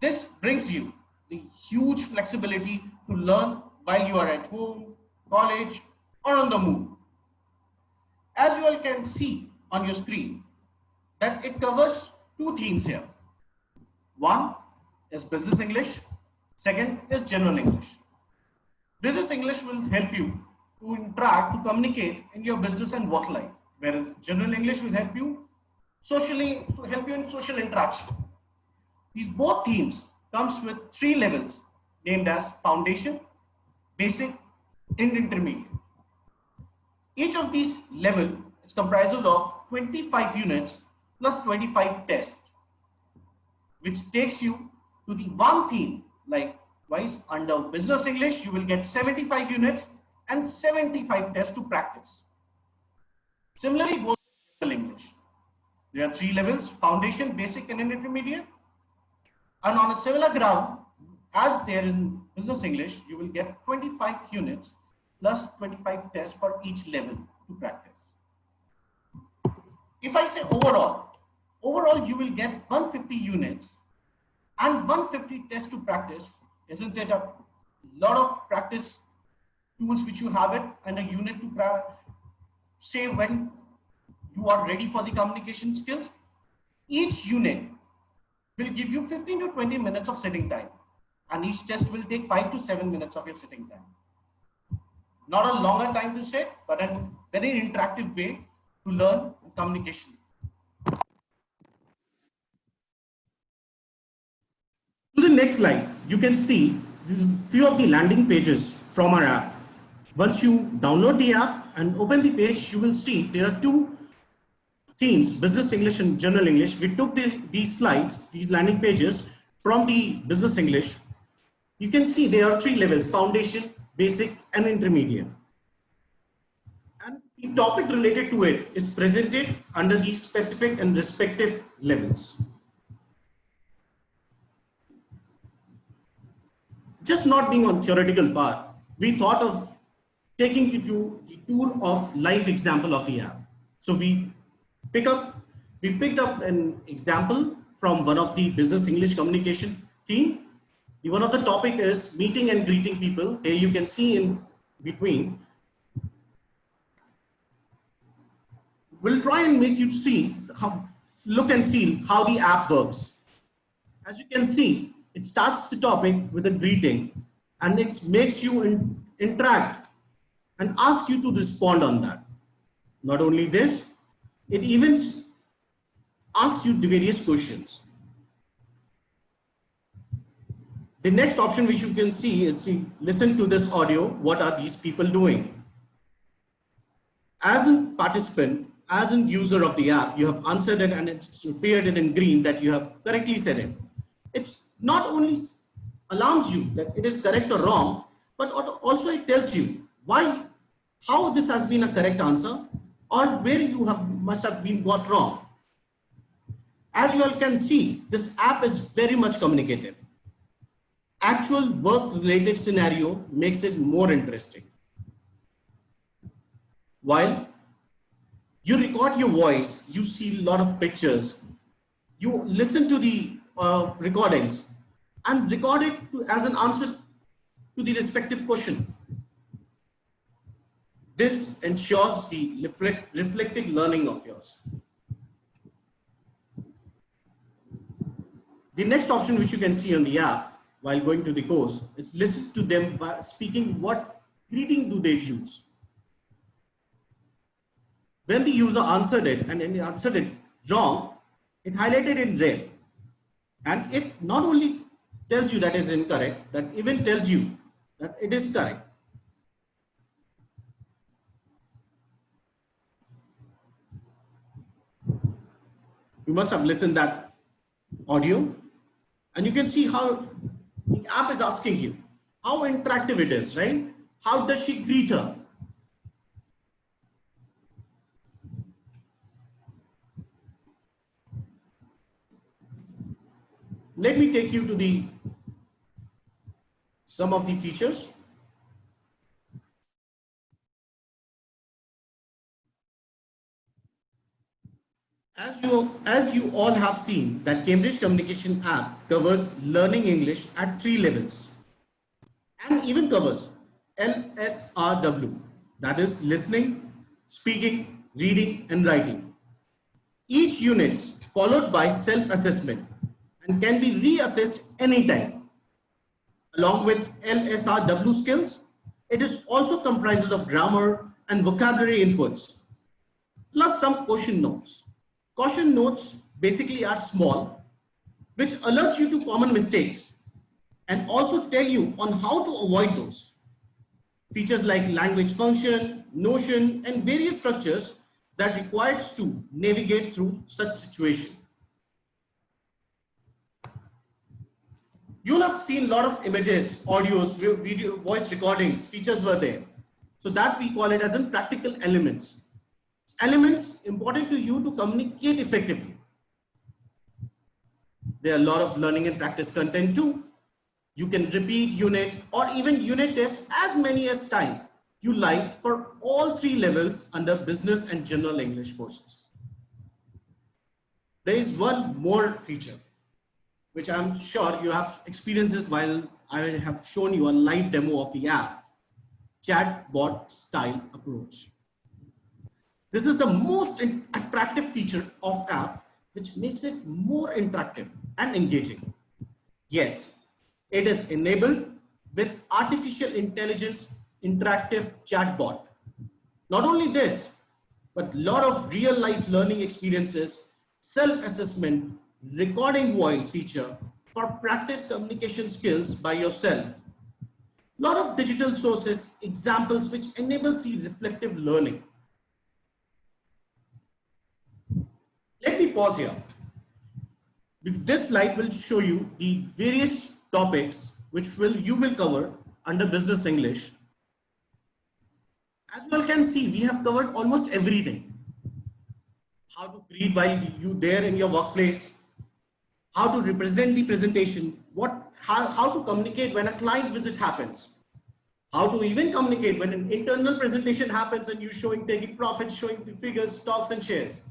This brings you the huge flexibility to learn while you are at home, college, or on the move. As you all can see on your screen, that it covers two themes here. One is business English, second is general English. Business English will help you to interact, to communicate in your business and work life, whereas general English will help you socially, to help you in social interaction. These both themes comes with 3 levels named as foundation, basic, and intermediate. Each of these levels is comprised of 25 units plus 25 tests, which takes you to the one theme. Likewise, under business English, you will get 75 units and 75 tests to practice. Similarly, goes with general English. There are 3 levels: foundation, basic, and intermediate. And on a similar ground, as there is in business English, you will get 25 units plus 25 tests for each level to practice. If I say overall you will get 150 units and 150 tests to practice. Isn't it a lot of practice tools which you have it, and a unit to say when you are ready for the communication skills? Each unit will give you 15 to 20 minutes of sitting time, and each test will take 5 to 7 minutes of your sitting time. Not a longer time to sit, but a very interactive way to learn communication. To the next slide, you can see this few of the landing pages from our app. Once you download the app and open the page, you will see there are 2 themes, business English and general English. We took these slides, these landing pages from the business English. You can see there are 3 levels: foundation, basic, and intermediate. And the topic related to it is presented under these specific and respective levels. Just not being on theoretical part, we thought of taking you to the tour of live example of the app. So we picked up an example from one of the business English communication theme. One of the topic is meeting and greeting people. Here you can see in between. We'll try and make you see, look and feel how the app works. As you can see, it starts the topic with a greeting and it makes you interact and ask you to respond on that. Not only this, it even asks you the various questions. The next option which you can see is to listen to this audio. What are these people doing? As a participant, as a user of the app, you have answered it and it's appeared in green that you have correctly said it. It not only alarms you that it is correct or wrong, but also it tells you how this has been a correct answer or where you must have been got wrong. As you all can see, this app is very much communicative. Actual work-related scenario makes it more interesting. While you record your voice, you see a lot of pictures, you listen to the recordings and record it as an answer to the respective question. This ensures the reflective learning of yours. The next option which you can see on the app while going to the course is listen to them by speaking what greeting do they use. When the user answered it and he answered it wrong, it highlighted in red. And it not only tells you that is incorrect, that even tells you that it is correct. You must have listened that audio and you can see how the app is asking you how interactive it is, right? How does she greet her? Let me take you to some of the features. As you all have seen, that Cambridge Communication app covers learning English at 3 levels and even covers LSRW, that is listening, speaking, reading and writing. Each unit followed by self-assessment and can be reassessed anytime. Along with LSRW skills, it is also comprises of grammar and vocabulary inputs, plus some question notes. Caution notes basically are small, which alert you to common mistakes and also tell you on how to avoid those. Features like language function, notion, and various structures that requires to navigate through such situation. You'll have seen a lot of images, audios, video, voice recordings, features were there. So that we call it as in practical elements. Elements important to you to communicate effectively. There are a lot of learning and practice content too. You can repeat unit or even unit test as many as time you like for all 3 levels under business and general English courses. There is one more feature which I'm sure you have experienced this while I have shown you a live demo of the app, chatbot style approach. This is the most attractive feature of app, which makes it more interactive and engaging. Yes, it is enabled with artificial intelligence interactive chatbot. Not only this, but a lot of real life learning experiences, self-assessment, recording voice feature for practice communication skills by yourself. A lot of digital sources, examples which enables the reflective learning. Let me pause here. This slide will show you the various topics which you will cover under business English. As you all can see, we have covered almost everything. How to greet while you there in your workplace, how to represent the presentation, how to communicate when a client visit happens, how to even communicate when an internal presentation happens and you taking profits, showing the figures, stocks and shares,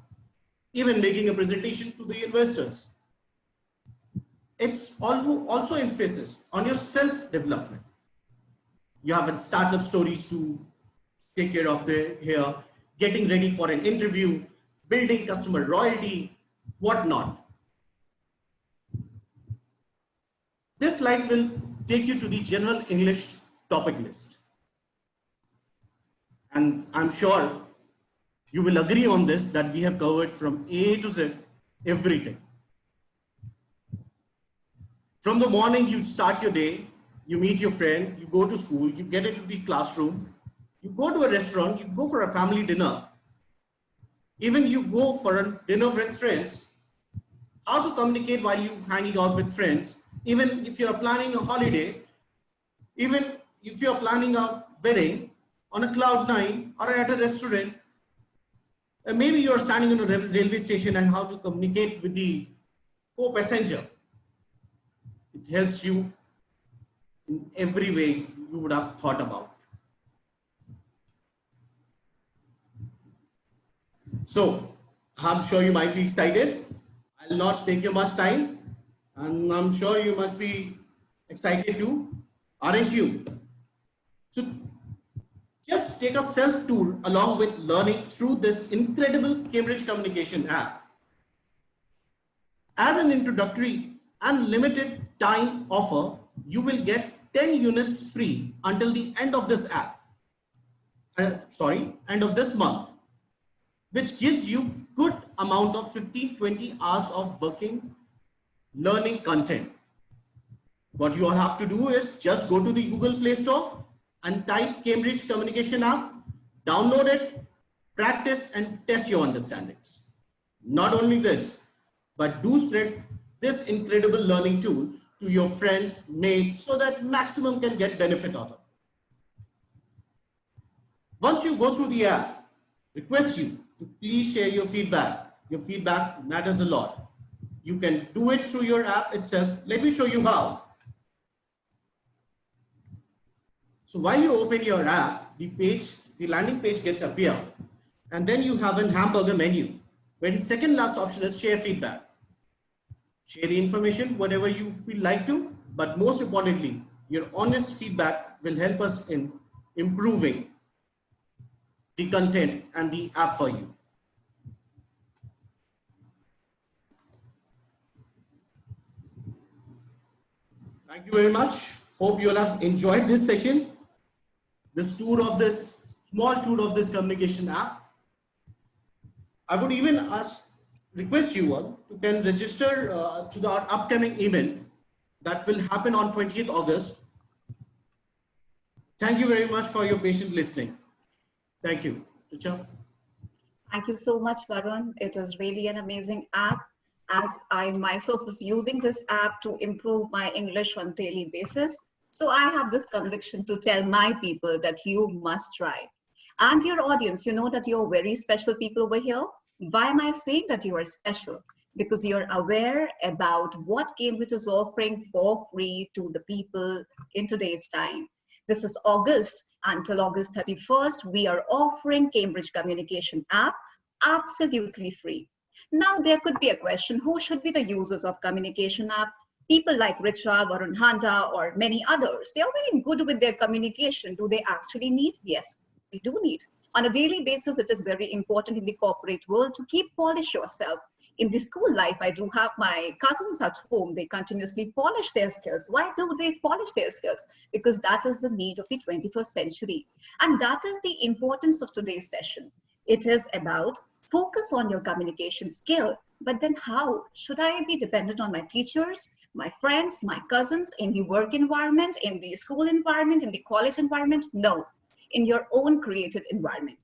even making a presentation to the investors. it's also emphasis on your self-development. You have startup stories to take care of here, getting ready for an interview, building customer loyalty, whatnot. This slide will take you to the general English topic list. And I'm sure you will agree on this that we have covered from A to Z everything. From the morning you start your day, you meet your friend, you go to school, you get into the classroom, you go to a restaurant, you go for a family dinner, even you go for a dinner with friends, how to communicate while you hanging out with friends, even if you're planning a holiday, even if you're planning a wedding on a cloud nine or at a restaurant, maybe you're standing in a railway station and how to communicate with the co-passenger. It helps you in every way you would have thought about. So I'm sure you might be excited. I'll not take you much time, and I'm sure you must be excited too, aren't you? So just take a self-tour along with learning through this incredible Cambridge Communication app. As an introductory and limited time offer, you will get 10 units free until the end of this end of this month, which gives you good amount of 15-20 hours of working, learning content. What you all have to do is just go to the Google Play Store and type Cambridge Communication app, download it, practice and test your understandings. Not only this, but do spread this incredible learning tool to your friends, mates, so that maximum can get benefit out of it. Once you go through the app, request you to please share your feedback. Your feedback matters a lot. You can do it through your app itself. Let me show you how. So while you open your app, the landing page gets appear, and then you have a hamburger menu, where the second last option is share feedback. Share the information, whatever you feel like to, but most importantly, your honest feedback will help us in improving the content and the app for you. Thank you very much. Hope you all have enjoyed this session, this small tour of this communication app. I would even request you all to can register to the upcoming event that will happen on 20th August. Thank you very much for your patient listening. Thank you. Richa. Thank you so much, Varun. It is really an amazing app, as I myself was using this app to improve my English on a daily basis. So I have this conviction to tell my people that you must try. And your audience, you know that you're very special people over here. Why am I saying that you are special? Because you're aware about what Cambridge is offering for free to the people in today's time. This is August. Until August 31st, we are offering Cambridge Communication app absolutely free. Now, there could be a question, who should be the users of Communication app? People like Richa, Varun Handa, or many others. They are very good with their communication. Do they actually need? Yes, we do need. On a daily basis, it is very important in the corporate world to keep polish yourself. In the school life, I do have my cousins at home. They continuously polish their skills. Why do they polish their skills? Because that is the need of the 21st century. And that is the importance of today's session. It is about focus on your communication skill. But then how? Should I be dependent on my teachers, my friends, my cousins, in the work environment, in the school environment, in the college environment? No, in your own created environment.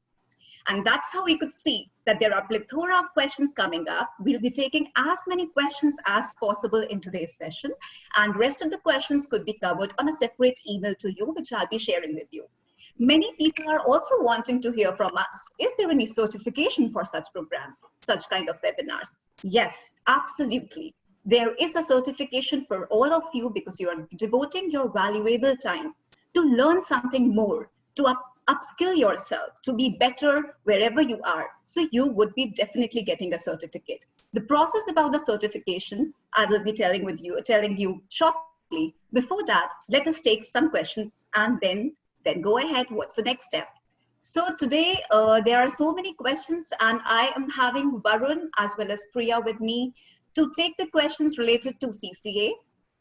And that's how we could see that there are a plethora of questions coming up. We'll be taking as many questions as possible in today's session, and rest of the questions could be covered on a separate email to you, which I'll be sharing with you. Many people are also wanting to hear from us. Is there any certification for such program, such kind of webinars? Yes, absolutely. There is a certification for all of you because you are devoting your valuable time to learn something more, to upskill yourself, to be better wherever you are. So you would be definitely getting a certificate. The process about the certification, I will be telling you shortly. Before that, let us take some questions and then go ahead. What's the next step? So today, there are so many questions, and I am having Varun as well as Priya with me to take the questions related to CCA.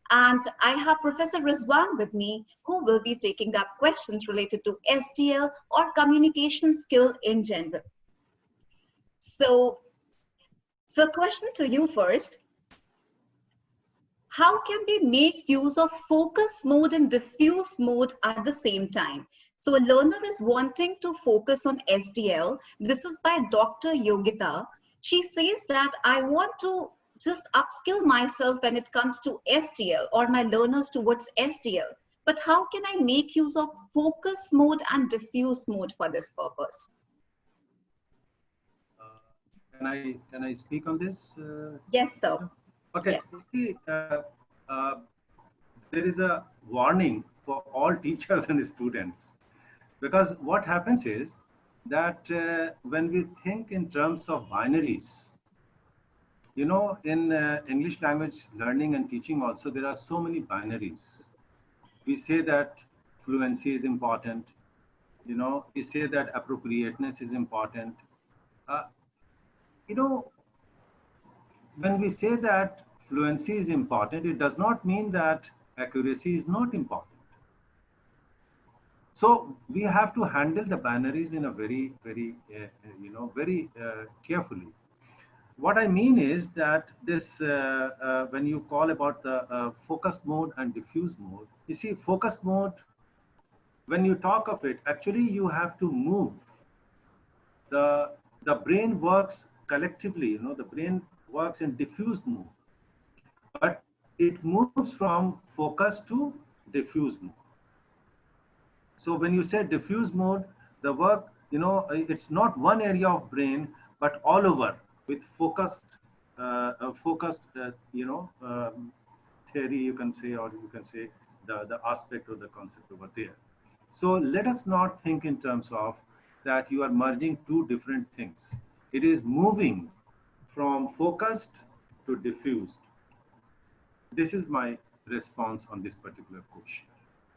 And I have Professor Rizwan with me, who will be taking up questions related to SDL or communication skill in general. So question to you first. How can we make use of focus mode and diffuse mode at the same time? So a learner is wanting to focus on SDL. This is by Dr. Yogita. She says that I want to just upskill myself when it comes to SDL or my learners towards SDL. But how can I make use of focus mode and diffuse mode for this purpose? Can I speak on this? Yes, sir. Okay. Yes. See, there is a warning for all teachers and students, because what happens is that when we think in terms of binaries, you know, in English language learning and teaching also, there are so many binaries. We say that fluency is important. You know, we say that appropriateness is important. You know, when we say that fluency is important, it does not mean that accuracy is not important. So we have to handle the binaries in a very, very, very carefully. What I mean is that this, when you call about the focus mode and diffuse mode, you see, focus mode, when you talk of it, actually you have to move. The brain works collectively, you know, the brain works in diffuse mode, but it moves from focus to diffuse mode. So when you say diffuse mode, the work, you know, it's not one area of brain, but all over with focused, theory, you can say, or you can say the aspect or the concept over there. So let us not think in terms of that you are merging two different things. It is moving from focused to diffused. This is my response on this particular question.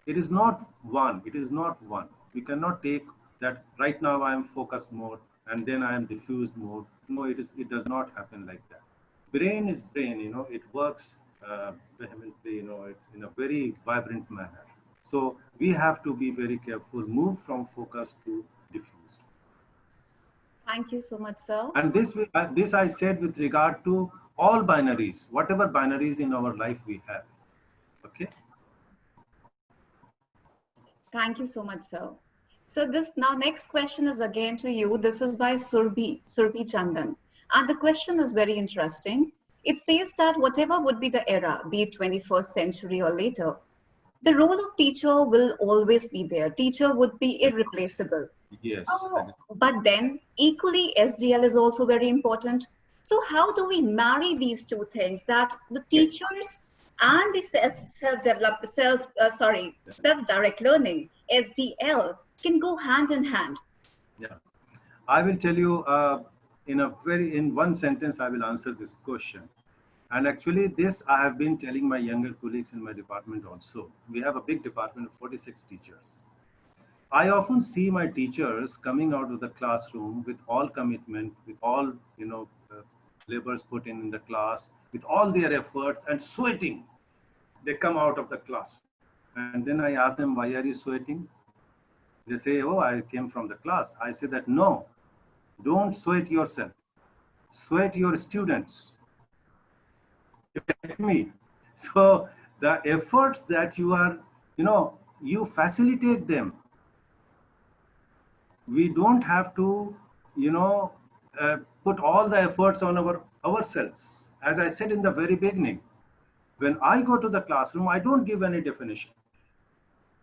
It is not one. It is not one. We cannot take that right now I am focused mode and then I am diffused mode. No, it does not happen like that. Brain is brain, you know, it works vehemently, you know, it's in a very vibrant manner. So we have to be very careful, move from focus to diffused. Thank you so much, sir. And this I said with regard to all binaries, whatever binaries in our life we have. Okay. Thank you so much, sir. So this now next question is again to you. This is by Surbi Chandan. And the question is very interesting. It says that whatever would be the era, be it 21st century or later, the role of teacher will always be there. Teacher would be irreplaceable. Yes. So, but then equally SDL is also very important. So how do we marry these two things, that the teachers and the self-direct learning, SDL, can go hand in hand? Yeah, I will tell you in one sentence, I will answer this question. And actually this I have been telling my younger colleagues in my department also. We have a big department of 46 teachers. I often see my teachers coming out of the classroom with all commitment, with all, you know, labors put in the class, with all their efforts and sweating. They come out of the class. And then I ask them, why are you sweating? They say, oh, I came from the class. I say that, no, don't sweat yourself. Sweat your students. You get me? So the efforts that you are, you know, you facilitate them. We don't have to, you know, put all the efforts on ourselves. As I said in the very beginning, when I go to the classroom, I don't give any definition.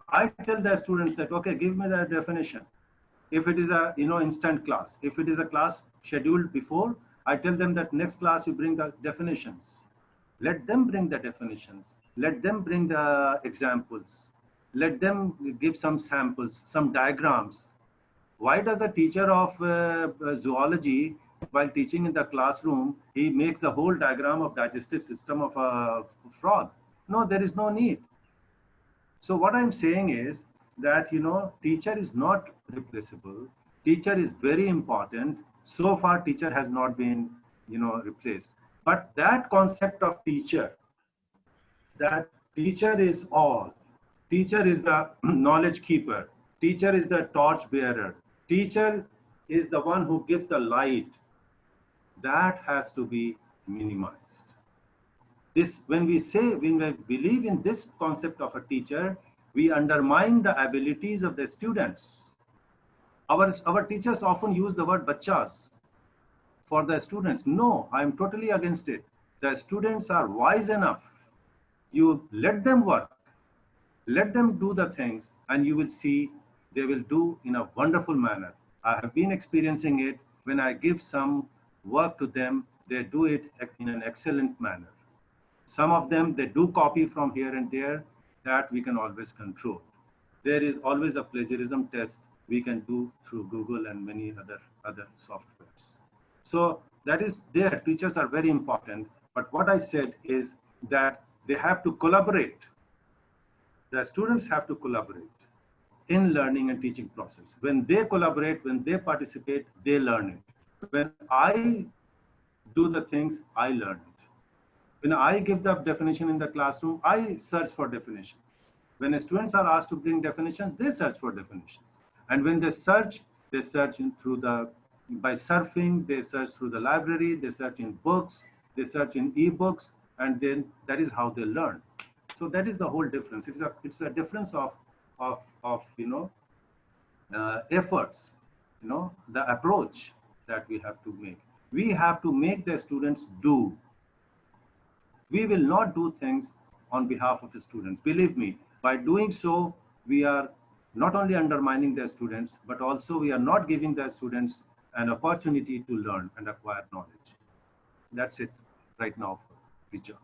I tell the students that, okay, give me the definition. If it is a, you know, instant class, if it is a class scheduled before, I tell them that next class you bring the definitions. Let them bring the definitions. Let them bring the examples. Let them give some samples, some diagrams. Why does a teacher of zoology while teaching in the classroom, he makes the whole diagram of digestive system of a frog. No, there is no need. So what I'm saying is that, teacher is not replaceable. Teacher is very important. So far, teacher has not been, replaced. But that concept of teacher, that teacher is all. Teacher is the knowledge keeper. Teacher is the torch bearer. Teacher is the one who gives the light. That has to be minimized. When we believe in this concept of a teacher, we undermine the abilities of the students. Our teachers often use the word bachas for the students. No, I'm totally against it. The students are wise enough. You let them work, let them do the things, and you will see they will do in a wonderful manner. I have been experiencing it. When I give some work to them, they do it in an excellent manner. Some of them, they do copy from here and there. That we can always control. There is always a plagiarism test we can do through Google and many other softwares. So that is there. Teachers are very important. But what I said is that they have to collaborate. The students have to collaborate in learning and teaching process. When they collaborate, when they participate, they learn it. When I do the things, I learn it. When I give the definition in the classroom, I search for definitions. When the students are asked to bring definitions, they search for definitions. And when they search by surfing, they search through the library, they search in books, they search in ebooks, and then that is how they learn. So that is the whole difference. It's a difference of efforts, the approach that we have to make. We have to make the students do. We will not do things on behalf of the students. Believe me, by doing so, we are not only undermining their students, but also we are not giving their students an opportunity to learn and acquire knowledge. That's it right now for Richa.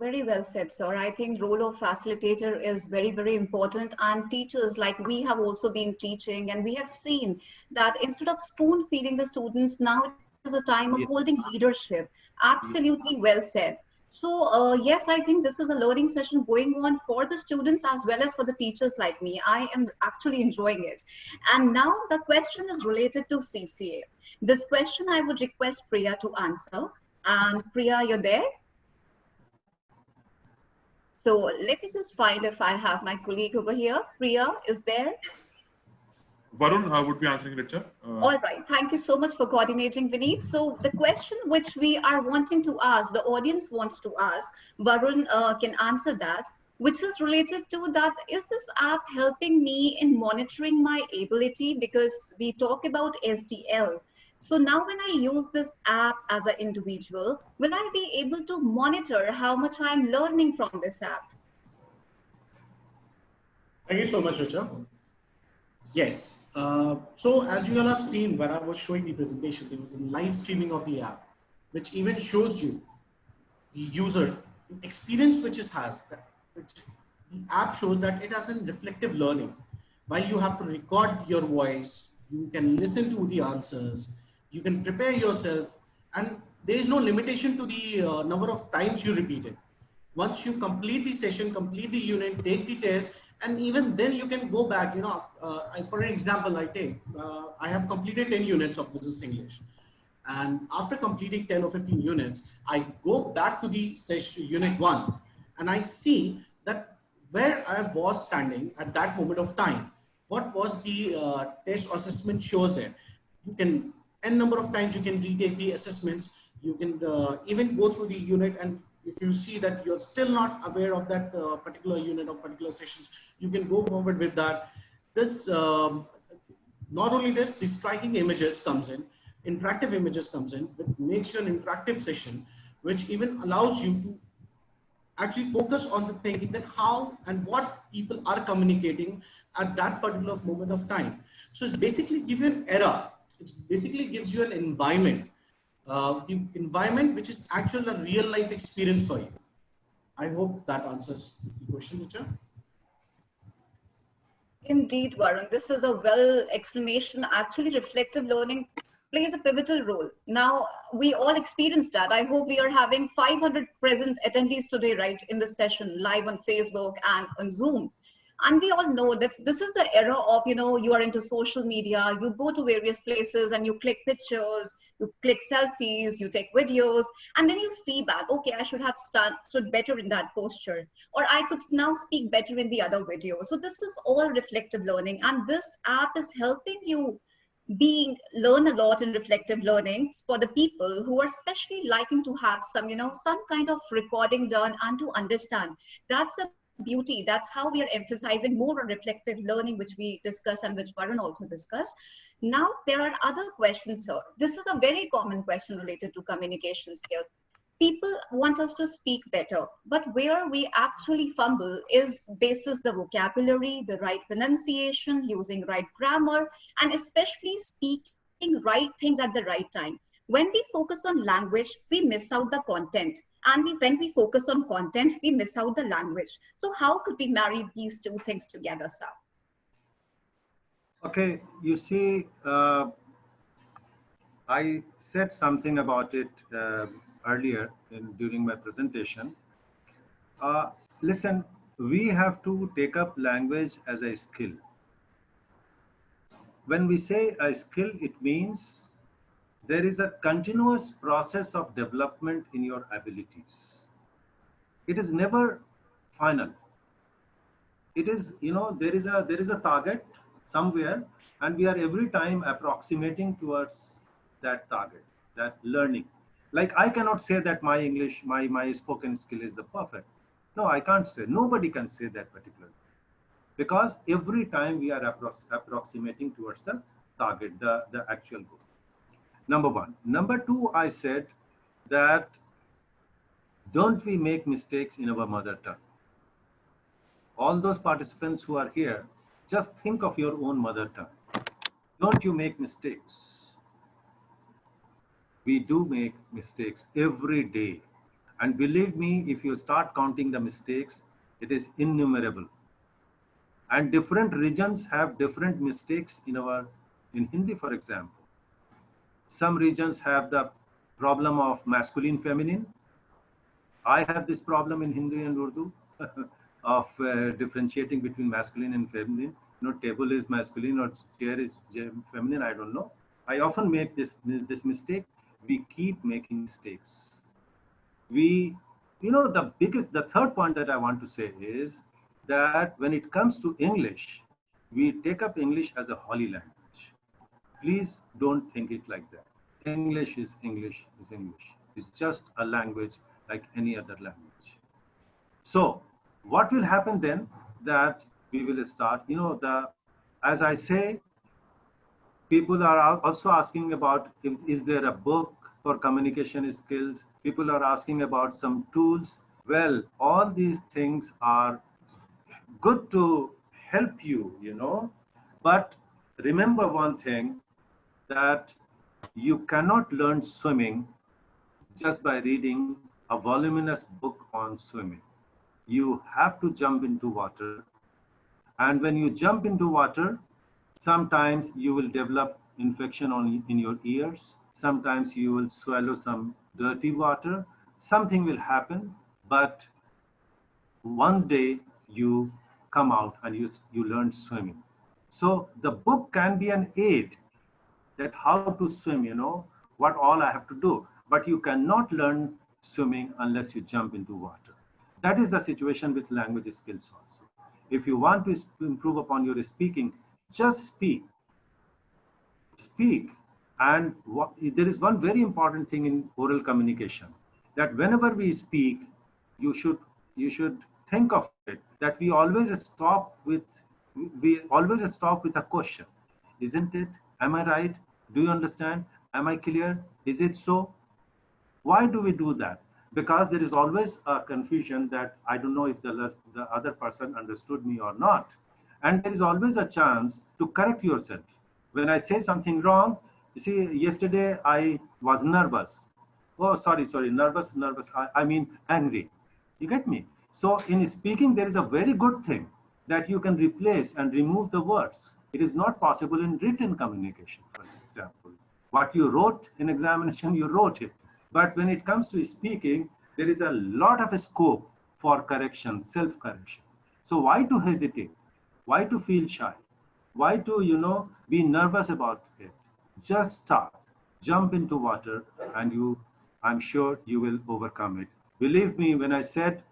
Very well said, sir. I think role of facilitator is very, very important. And teachers, like we have also been teaching, and we have seen that instead of spoon feeding the students, now it is a time of holding leadership. Absolutely well said. So yes, I think this is a learning session going on for the students as well as for the teachers like me. I am actually enjoying it. And now the question is related to CCA. This question I would request Priya to answer. And Priya, you're there? So let me just find if I have my colleague over here. Priya is there? Varun would be answering, Richa. All right. Thank you so much for coordinating, Vineet. So the question which we are wanting to ask, the audience wants to ask, Varun can answer that, which is related to that, is this app helping me in monitoring my ability? Because we talk about SDL. So now when I use this app as an individual, will I be able to monitor how much I'm learning from this app? Thank you so much, Richa. Yes. So as you all have seen, when I was showing the presentation, there was a live streaming of the app, which even shows you the user the experience which it has. The app shows that it has a reflective learning. While you have to record your voice, you can listen to the answers, you can prepare yourself, and there is no limitation to the number of times you repeat it. Once you complete the session, complete the unit, take the test, and even then you can go back. For an example, I have completed 10 units of business English. And after completing 10 or 15 units, I go back to the session, unit 1, and I see that where I was standing at that moment of time, what was the test assessment shows there. You can, n number of times you can retake the assessments. You can even go through the unit, and if you see that you're still not aware of that particular unit or particular sessions, you can go forward with that. This, not only this, the striking images comes in, interactive images comes in, which makes you an interactive session, which even allows you to actually focus on the thinking that how and what people are communicating at that particular moment of time. So it's basically give you an era. It basically gives you an environment. The environment which is actually a real life experience for you. I hope that answers the question, Richa. Indeed, Varun, this is a well explanation. Actually, reflective learning plays a pivotal role. Now, we all experienced that. I hope we are having 500 present attendees today, right, in this session, live on Facebook and on Zoom. And we all know that this is the era of, you are into social media, you go to various places and you click pictures, you click selfies, you take videos, and then you see back, okay, I should have stood better in that posture, or I could now speak better in the other video. So this is all reflective learning, and this app is helping you learn a lot in reflective learnings for the people who are especially liking to have some kind of recording done and to understand. That's the beauty. That's how we are emphasizing more on reflective learning, which we discussed and which Varun also discussed. Now, there are other questions, sir. This is a very common question related to communication skills. People want us to speak better, but where we actually fumble is basis the vocabulary, the right pronunciation, using right grammar, and especially speaking right things at the right time. When we focus on language, we miss out the content. And when we focus on content, we miss out the language. So how could we marry these two things together, sir? Okay, you see, I said something about it earlier during my presentation. Listen, we have to take up language as a skill. When we say a skill, it means there is a continuous process of development in your abilities. It is never final. It is, there is a target somewhere, and we are every time approximating towards that target, that learning. Like, I cannot say that my English, my spoken skill is the perfect. No, I can't say. Nobody can say that particularly, because every time we are approximating towards the target, the actual goal. Number one. Number two, I said that don't we make mistakes in our mother tongue? All those participants who are here, just think of your own mother tongue. Don't you make mistakes? We do make mistakes every day. And believe me, if you start counting the mistakes, it is innumerable. And different regions have different mistakes in Hindi, for example. Some regions have the problem of masculine, feminine. I have this problem in Hindi and Urdu of differentiating between masculine and feminine. Table is masculine or chair is feminine, I don't know. I often make this mistake. We keep making mistakes. The third point that I want to say is that when it comes to English, we take up English as a holy language. Please don't think it like that. English is English is English. It's just a language like any other language. So what will happen then, that we will start, as I say, people are also asking about, is there a book for communication skills? People are asking about some tools. Well, all these things are good to help you, but remember one thing, that you cannot learn swimming just by reading a voluminous book on swimming. You have to jump into water. And when you jump into water, sometimes you will develop infection in your ears. Sometimes you will swallow some dirty water. Something will happen, but one day you come out and you learn swimming. So the book can be an aid that how to swim, what all I have to do. But you cannot learn swimming unless you jump into water. That is the situation with language skills also. If you want to improve upon your speaking, just speak. Speak. And there is one very important thing in oral communication, that whenever we speak, you should think of it, that we always stop with a question. Isn't it? Am I right? Do you understand? Am I clear? Is it so? Why do we do that? Because there is always a confusion that I don't know if the other person understood me or not. And there is always a chance to correct yourself. When I say something wrong, you see, yesterday I was nervous. Oh, sorry, nervous. I mean angry. You get me? So in speaking, there is a very good thing that you can replace and remove the words. It is not possible in written communication, for example. What you wrote in examination, you wrote it. But when it comes to speaking, there is a lot of scope for correction, self-correction. So why to hesitate? Why to feel shy? Why to, be nervous about it? Just start, jump into water, and I'm sure you will overcome it. Believe me when I said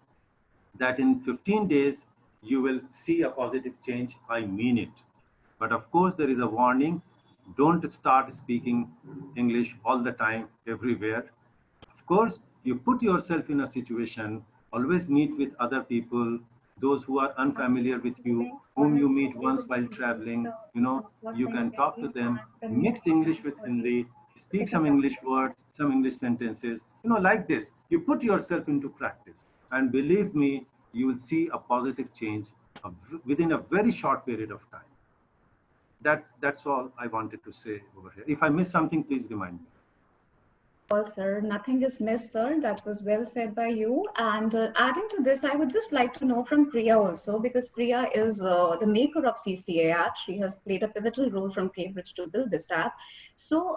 that in 15 days, you will see a positive change. I mean it. But of course, there is a warning. Don't start speaking English all the time, everywhere. Of course, you put yourself in a situation, always meet with other people, those who are unfamiliar with you, whom you meet once while traveling, you can talk to them, mix English with Hindi, speak some English words, some English sentences, like this. You put yourself into practice. And believe me, you will see a positive change within a very short period of time. That's all I wanted to say over here. If I miss something, please remind me. Well, sir, nothing is missed, sir. That was well said by you. And adding to this, I would just like to know from Priya also, because Priya is the maker of CCA app. She has played a pivotal role from Cambridge to build this app. So,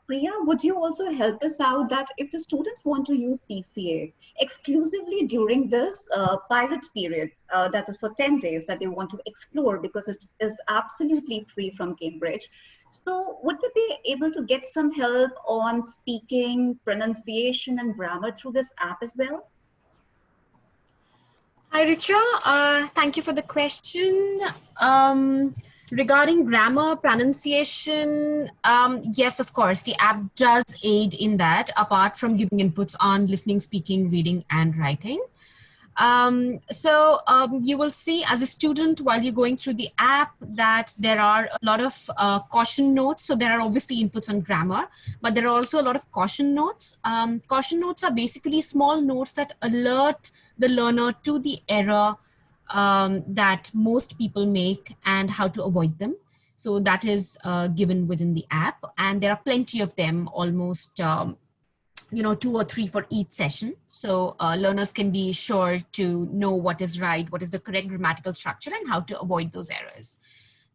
Priya, would you also help us out that if the students want to use CCA exclusively during this pilot period, that is for 10 days that they want to explore because it is absolutely free from Cambridge. So would they be able to get some help on speaking, pronunciation, and grammar through this app as well? Hi, Richa. Thank you for the question. Regarding grammar, pronunciation, yes, of course, the app does aid in that, apart from giving inputs on listening, speaking, reading, and writing. You will see as a student while you're going through the app that there are a lot of caution notes. So there are obviously inputs on grammar, but there are also a lot of caution notes. Caution notes are basically small notes that alert the learner to the error that most people make and how to avoid them. So that is given within the app, and there are plenty of them, almost 2 or 3 for each session. So learners can be sure to know what is right, what is the correct grammatical structure, and how to avoid those errors.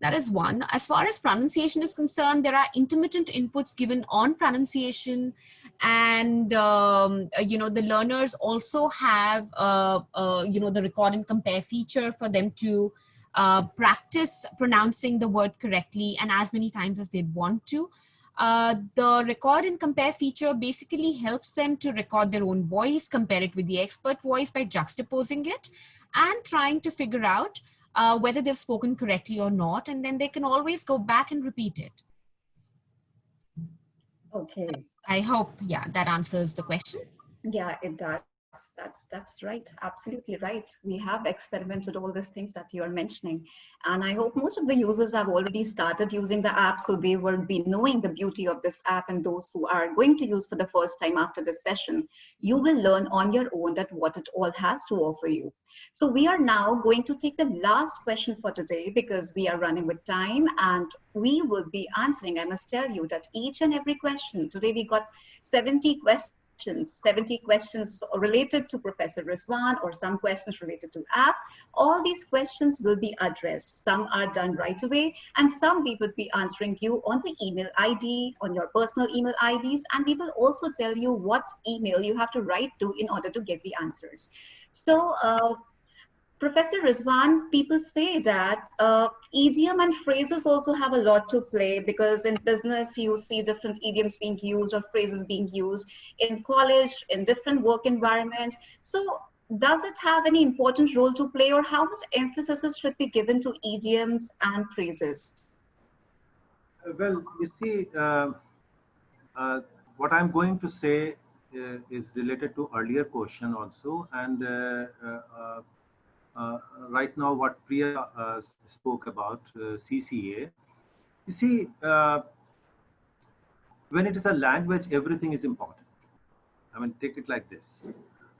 That is one. As far as pronunciation is concerned, there are intermittent inputs given on pronunciation, and the learners also have the record and compare feature for them to practice pronouncing the word correctly and as many times as they want to. The record and compare feature basically helps them to record their own voice, compare it with the expert voice by juxtaposing it and trying to figure out whether they've spoken correctly or not. And then they can always go back and repeat it. Okay. I hope, that answers the question. Yeah, it does. That's right. Absolutely right. We have experimented all these things that you are mentioning. And I hope most of the users have already started using the app, so they will be knowing the beauty of this app. And those who are going to use for the first time after this session, you will learn on your own that what it all has to offer you. So we are now going to take the last question for today because we are running with time, and we will be answering. I must tell you that each and every question, today we got 70 questions. 70 questions related to Professor Rizwan or some questions related to app. All these questions will be addressed. Some are done right away, and some we will be answering you on the email ID, on your personal email IDs, and we will also tell you what email you have to write to in order to get the answers. So Professor Rizwan, people say that idiom and phrases also have a lot to play, because in business you see different idioms being used or phrases being used, in college, in different work environments. So does it have any important role to play, or how much emphasis should be given to idioms and phrases? Well, you see, what I'm going to say is related to earlier question also, and right now what Priya spoke about CCA. You see, when it is a language, everything is important. I mean, take it like this.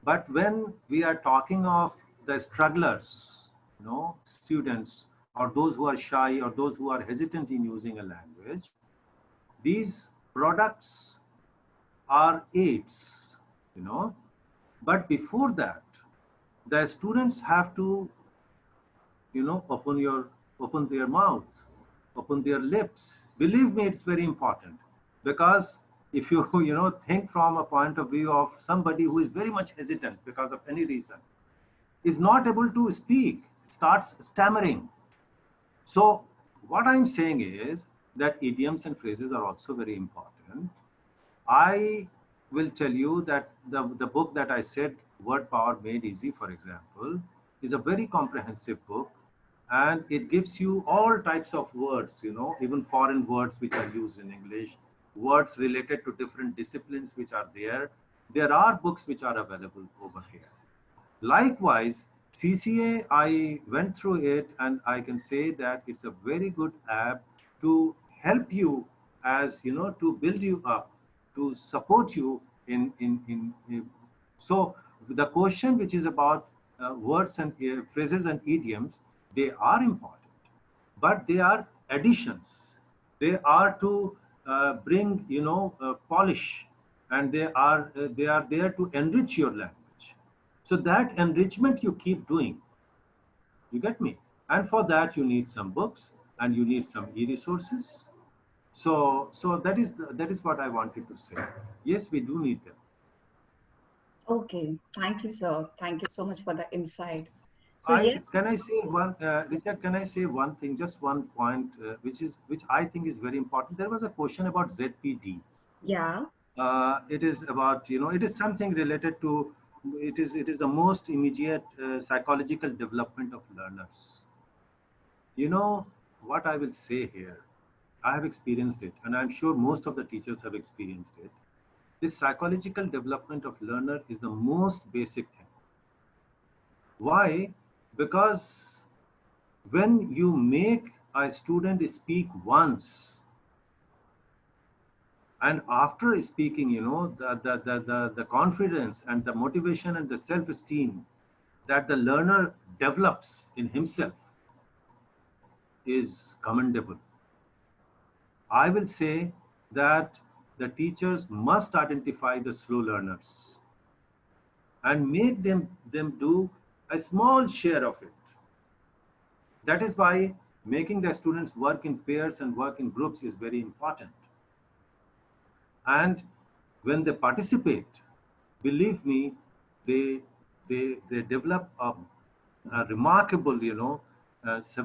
But when we are talking of the strugglers, students, or those who are shy, or those who are hesitant in using a language, these products are aids, But before that, the students have to, open their mouth, open their lips. Believe me, it's very important. Because if you, you know, think from a point of view of somebody who is very much hesitant because of any reason, is not able to speak, starts stammering. So what I'm saying is that idioms and phrases are also very important. I will tell you that the book that I said, Word Power Made Easy, for example, is a very comprehensive book, and it gives you all types of words, you know, even foreign words which are used in English, words related to different disciplines which are there. There are books which are available over here. Likewise, CCA, I went through it, and I can say that it's a very good app to help you, as you know, to build you up, to support you in so the question which is about words and phrases and idioms, they are important, but they are additions. They are to bring, you know, polish, and they are there to enrich your language. So that enrichment you keep doing. You get me? And for that you need some books, and you need some e-resources. So that is what I wanted to say. Yes, we do need them. Okay, thank you, sir. Thank you so much for the insight. So yes, Can I say one, Richard? Can I say one thing? Just one point, which I think is very important. There was a question about ZPD. yeah, It is about, you know, it is something related to, it is the most immediate psychological development of learners. You know what I will say here? I have experienced it, and I'm sure most of the teachers have experienced it. This psychological development of learner is the most basic thing. Why? Because when you make a student speak once, and after speaking, you know, the confidence and the motivation and the self-esteem that the learner develops in himself is commendable. I will say that the teachers must identify the slow learners and make them do a small share of it. That is why making the students work in pairs and work in groups is very important. And when they participate, believe me, they develop a remarkable, you know,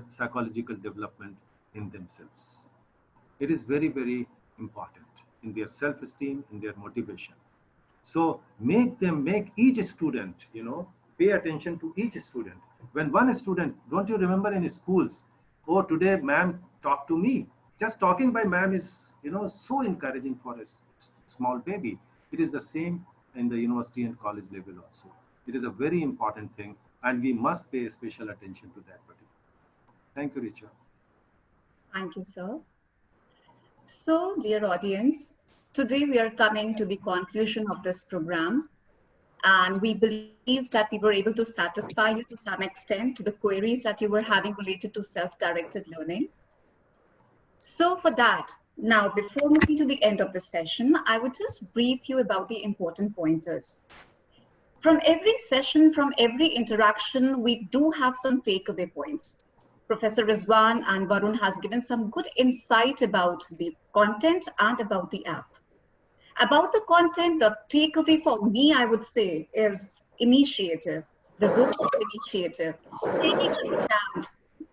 psychological development in themselves. It is very, very important in their self-esteem, in their motivation. So make each student, you know, pay attention to each student. When one student, don't you remember in schools, oh, today ma'am talked to me. Just talking by ma'am is, you know, so encouraging for a small baby. It is the same in the university and college level also. It is a very important thing, and we must pay special attention to that particular. Thank you, Richa. thank you, sir. So, dear audience, today we are coming to the conclusion of this program, and we believe that we were able to satisfy you to some extent to the queries that you were having related to self-directed learning. So for that, now before moving to the end of the session, I would just brief you about the important pointers. From every session, from every interaction, we do have some takeaway points. Professor Rizwan and Varun has given some good insight about the content and about the app. About the content, the takeaway for me, I would say, is initiative, the role of initiative, taking a stand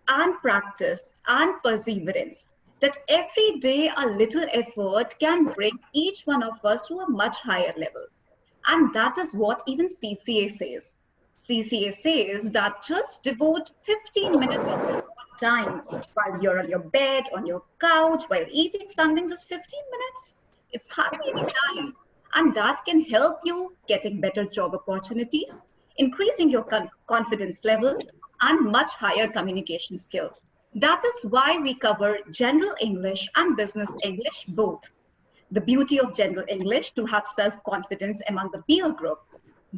and practice and perseverance. That every day a little effort can bring each one of us to a much higher level. And that is what even CCA says. CCA says that just devote 15 minutes of your time while you're on your bed, on your couch, while eating something, just 15 minutes. It's hardly any time. And that can help you getting better job opportunities, increasing your confidence level, and much higher communication skill. That is why we cover general English and business English both. The beauty of general English to have self-confidence among the peer group,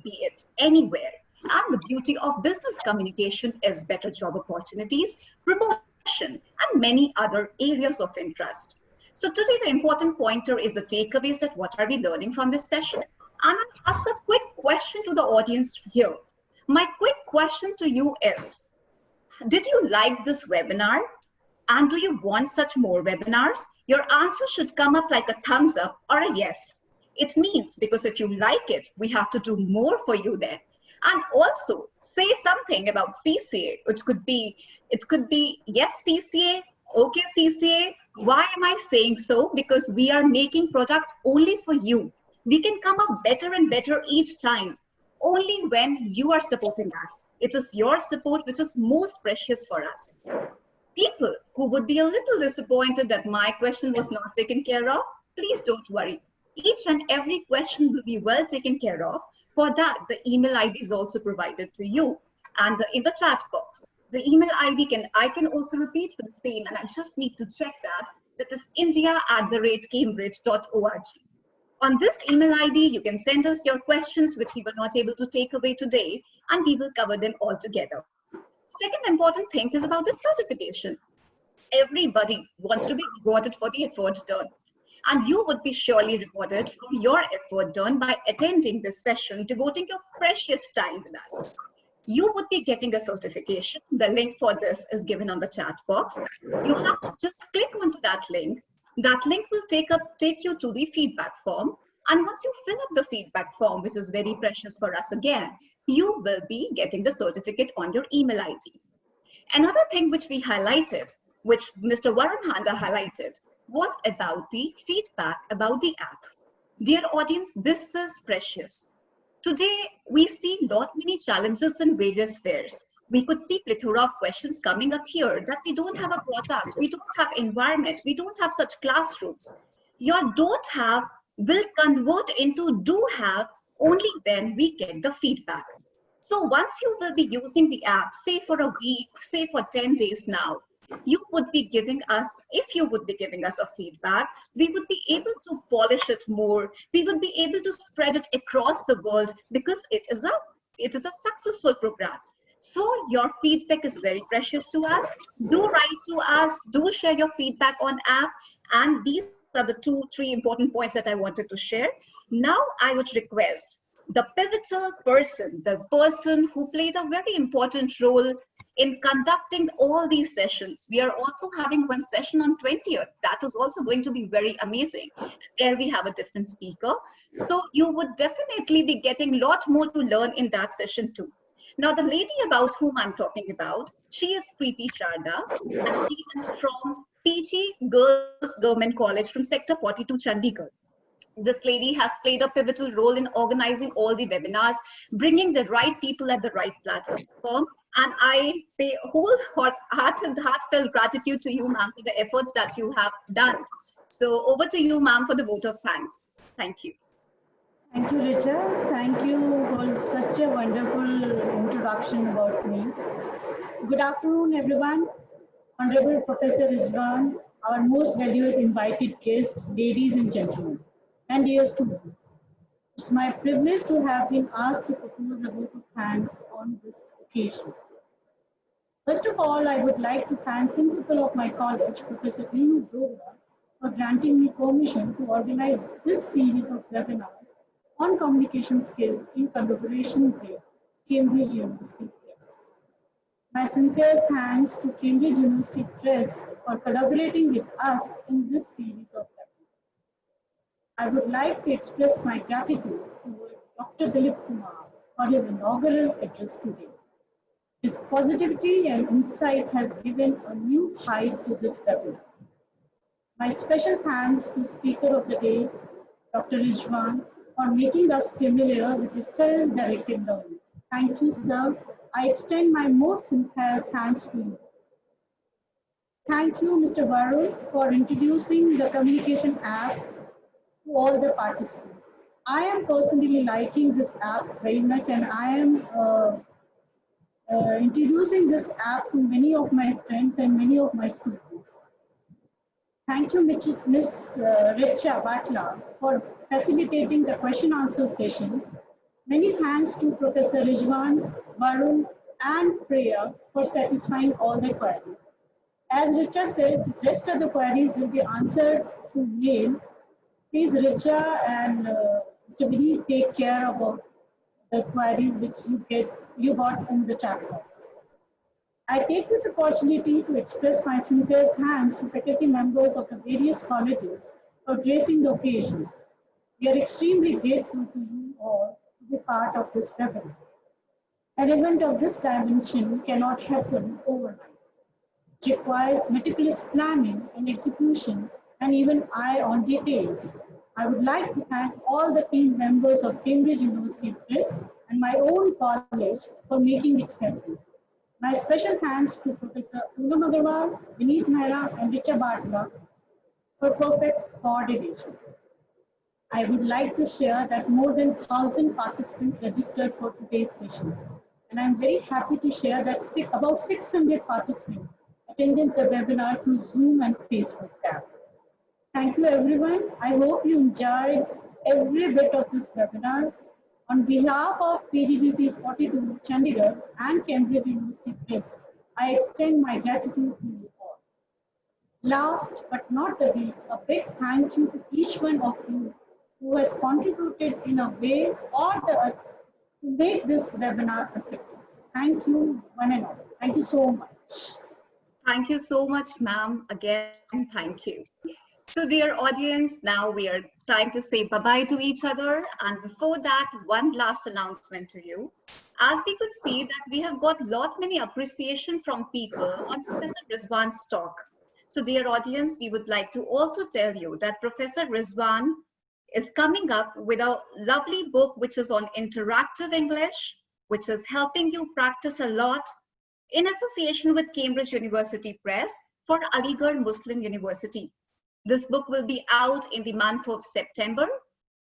be it anywhere. And the beauty of business communication is better job opportunities, promotion, and many other areas of interest. So today the important pointer is the takeaways that what are we learning from this session? And I'll ask a quick question to the audience here. My quick question to you is, did you like this webinar? And do you want such more webinars? Your answer should come up like a thumbs up or a yes. It means because if you like it, we have to do more for you then. And also say something about CCA. It could be yes CCA, okay CCA. Why am I saying so? Because we are making product only for you. We can come up better and better each time, only when you are supporting us. It is your support which is most precious for us. People who would be a little disappointed that my question was not taken care of, please don't worry. Each and every question will be well taken care of. For that, the email ID is also provided to you and in the chat box. The email ID I can also repeat for the same, and I just need to check that. That is india@cambridge.org. On this email ID, you can send us your questions, which we were not able to take away today, and we will cover them all together. Second important thing is about the certification. Everybody wants to be rewarded for the effort done. And you would be surely rewarded for your effort done by attending this session, devoting your precious time with us. You would be getting a certification. The link for this is given on the chat box. You have to just click onto that link. That link will take you to the feedback form. And once you fill up the feedback form, which is very precious for us again, you will be getting the certificate on your email ID. Another thing which we highlighted, which Mr. Varun Handa highlighted, was about the feedback about the app. Dear audience, this is precious. Today, we see not many challenges in various spheres. We could see plethora of questions coming up here that we don't have a product, we don't have environment, we don't have such classrooms. Your don't have will convert into do have only when we get the feedback. So once you will be using the app, say for a week, say for 10 days now, you would be giving us, if you would be giving us a feedback, we would be able to polish it more. We would be able to spread it across the world because it is a successful program. So your feedback is very precious to us. Do write to us, do share your feedback on app. And these are the 2-3 important points that I wanted to share. Now I would request the pivotal person, the person who played a very important role in conducting all these sessions. We are also having one session on 20th. That is also going to be very amazing. There we have a different speaker. So you would definitely be getting a lot more to learn in that session too. Now the lady about whom I'm talking about, she is Preeti Sharda, and she is from PG Girls Government College from Sector 42, Chandigarh. This lady has played a pivotal role in organizing all the webinars, bringing the right people at the right platform. And I pay heartfelt gratitude to you, ma'am, for the efforts that you have done. So over to you, ma'am, for the vote of thanks. Thank you. Thank you, Richa. Thank you for such a wonderful introduction about me. Good afternoon, everyone. Honorable Professor Rizwan, our most valued invited guests, ladies and gentlemen, and dear students. It's my privilege to have been asked to propose a vote of thanks on this occasion. First of all, I would like to thank Principal of my college, Professor Vinu Dogra, for granting me permission to organize this series of webinars on communication skills in collaboration with Cambridge University Press. My sincere thanks to Cambridge University Press for collaborating with us in this series of webinars. I would like to express my gratitude to Dr. Dilip Kumar for his inaugural address today. His positivity and insight has given a new height to this webinar. My special thanks to Speaker of the Day, Dr. Rizwan, for making us familiar with the self-directed learning. Thank you, sir. I extend my most sincere thanks to you. Thank you, Mr. Varun, for introducing the communication app to all the participants. I am personally liking this app very much, and I am introducing this app to many of my friends and many of my students. Thank you, Ms. Richa Batla, for facilitating the question-answer session. Many thanks to Professor Rizwan, Varun, and Priya for satisfying all the queries. As Richa said, the rest of the queries will be answered through mail. Please, Richa and Mr. Vinny, take care about the queries which you got in the chat box. I take this opportunity to express my sincere thanks to faculty members of the various colleges for gracing the occasion. We are extremely grateful to you all to be part of this webinar. An event of this dimension cannot happen overnight. It requires meticulous planning and execution and even eye on details. I would like to thank all the team members of Cambridge University Press and my own college for making it happen. My special thanks to Professor Poonam Agarwal, Vineet Mehra, and Richa Bhatla for perfect coordination. I would like to share that more than 1,000 participants registered for today's session. And I'm very happy to share that about 600 participants attended the webinar through Zoom and Facebook tab. Thank you, everyone. I hope you enjoyed every bit of this webinar. On behalf of PGDC 42, Chandigarh, and Cambridge University Press, I extend my gratitude to you all. Last but not the least, a big thank you to each one of you who has contributed in a way or the other to make this webinar a success. Thank you, one and all. Thank you so much. Thank you so much, ma'am. Again, thank you. So dear audience, now we are time to say bye-bye to each other. And before that, one last announcement to you. As we could see that we have got many appreciation from people on Professor Rizwan's talk. So dear audience, we would like to also tell you that Professor Rizwan is coming up with a lovely book which is on interactive English, which is helping you practice a lot in association with Cambridge University Press for Aligarh Muslim University. This book will be out in the month of September,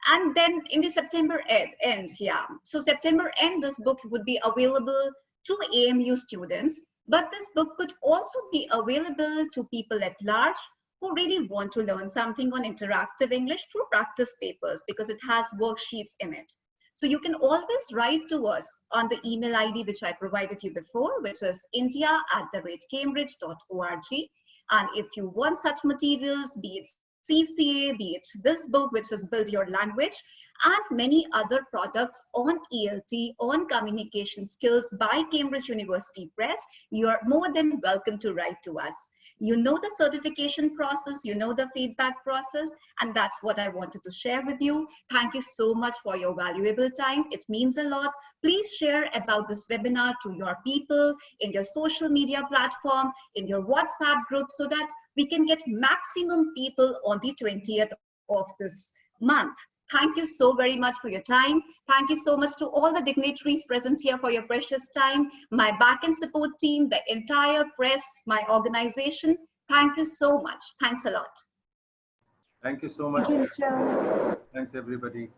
and then in the September end, yeah. So September end, this book would be available to AMU students, but this book could also be available to people at large who really want to learn something on interactive English through practice papers, because it has worksheets in it. So you can always write to us on the email ID which I provided you before, which is india@cambridge.org. And if you want such materials, be it CCA, be it this book, which is Build Your Language, and many other products on ELT, on communication skills by Cambridge University Press, you are more than welcome to write to us. You know the certification process, you know the feedback process, and that's what I wanted to share with you. Thank you so much for your valuable time. It means a lot. Please share about this webinar to your people in your social media platform, in your WhatsApp group, so that we can get maximum people on the 20th of this month. Thank you so very much for your time. Thank you so much to all the dignitaries present here for your precious time, my back-end support team, the entire press, my organization. Thank you so much. Thanks a lot. Thank you so much. Thank you, Richa. Thanks, everybody.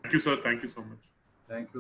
Thank you, sir. Thank you so much. Thank you.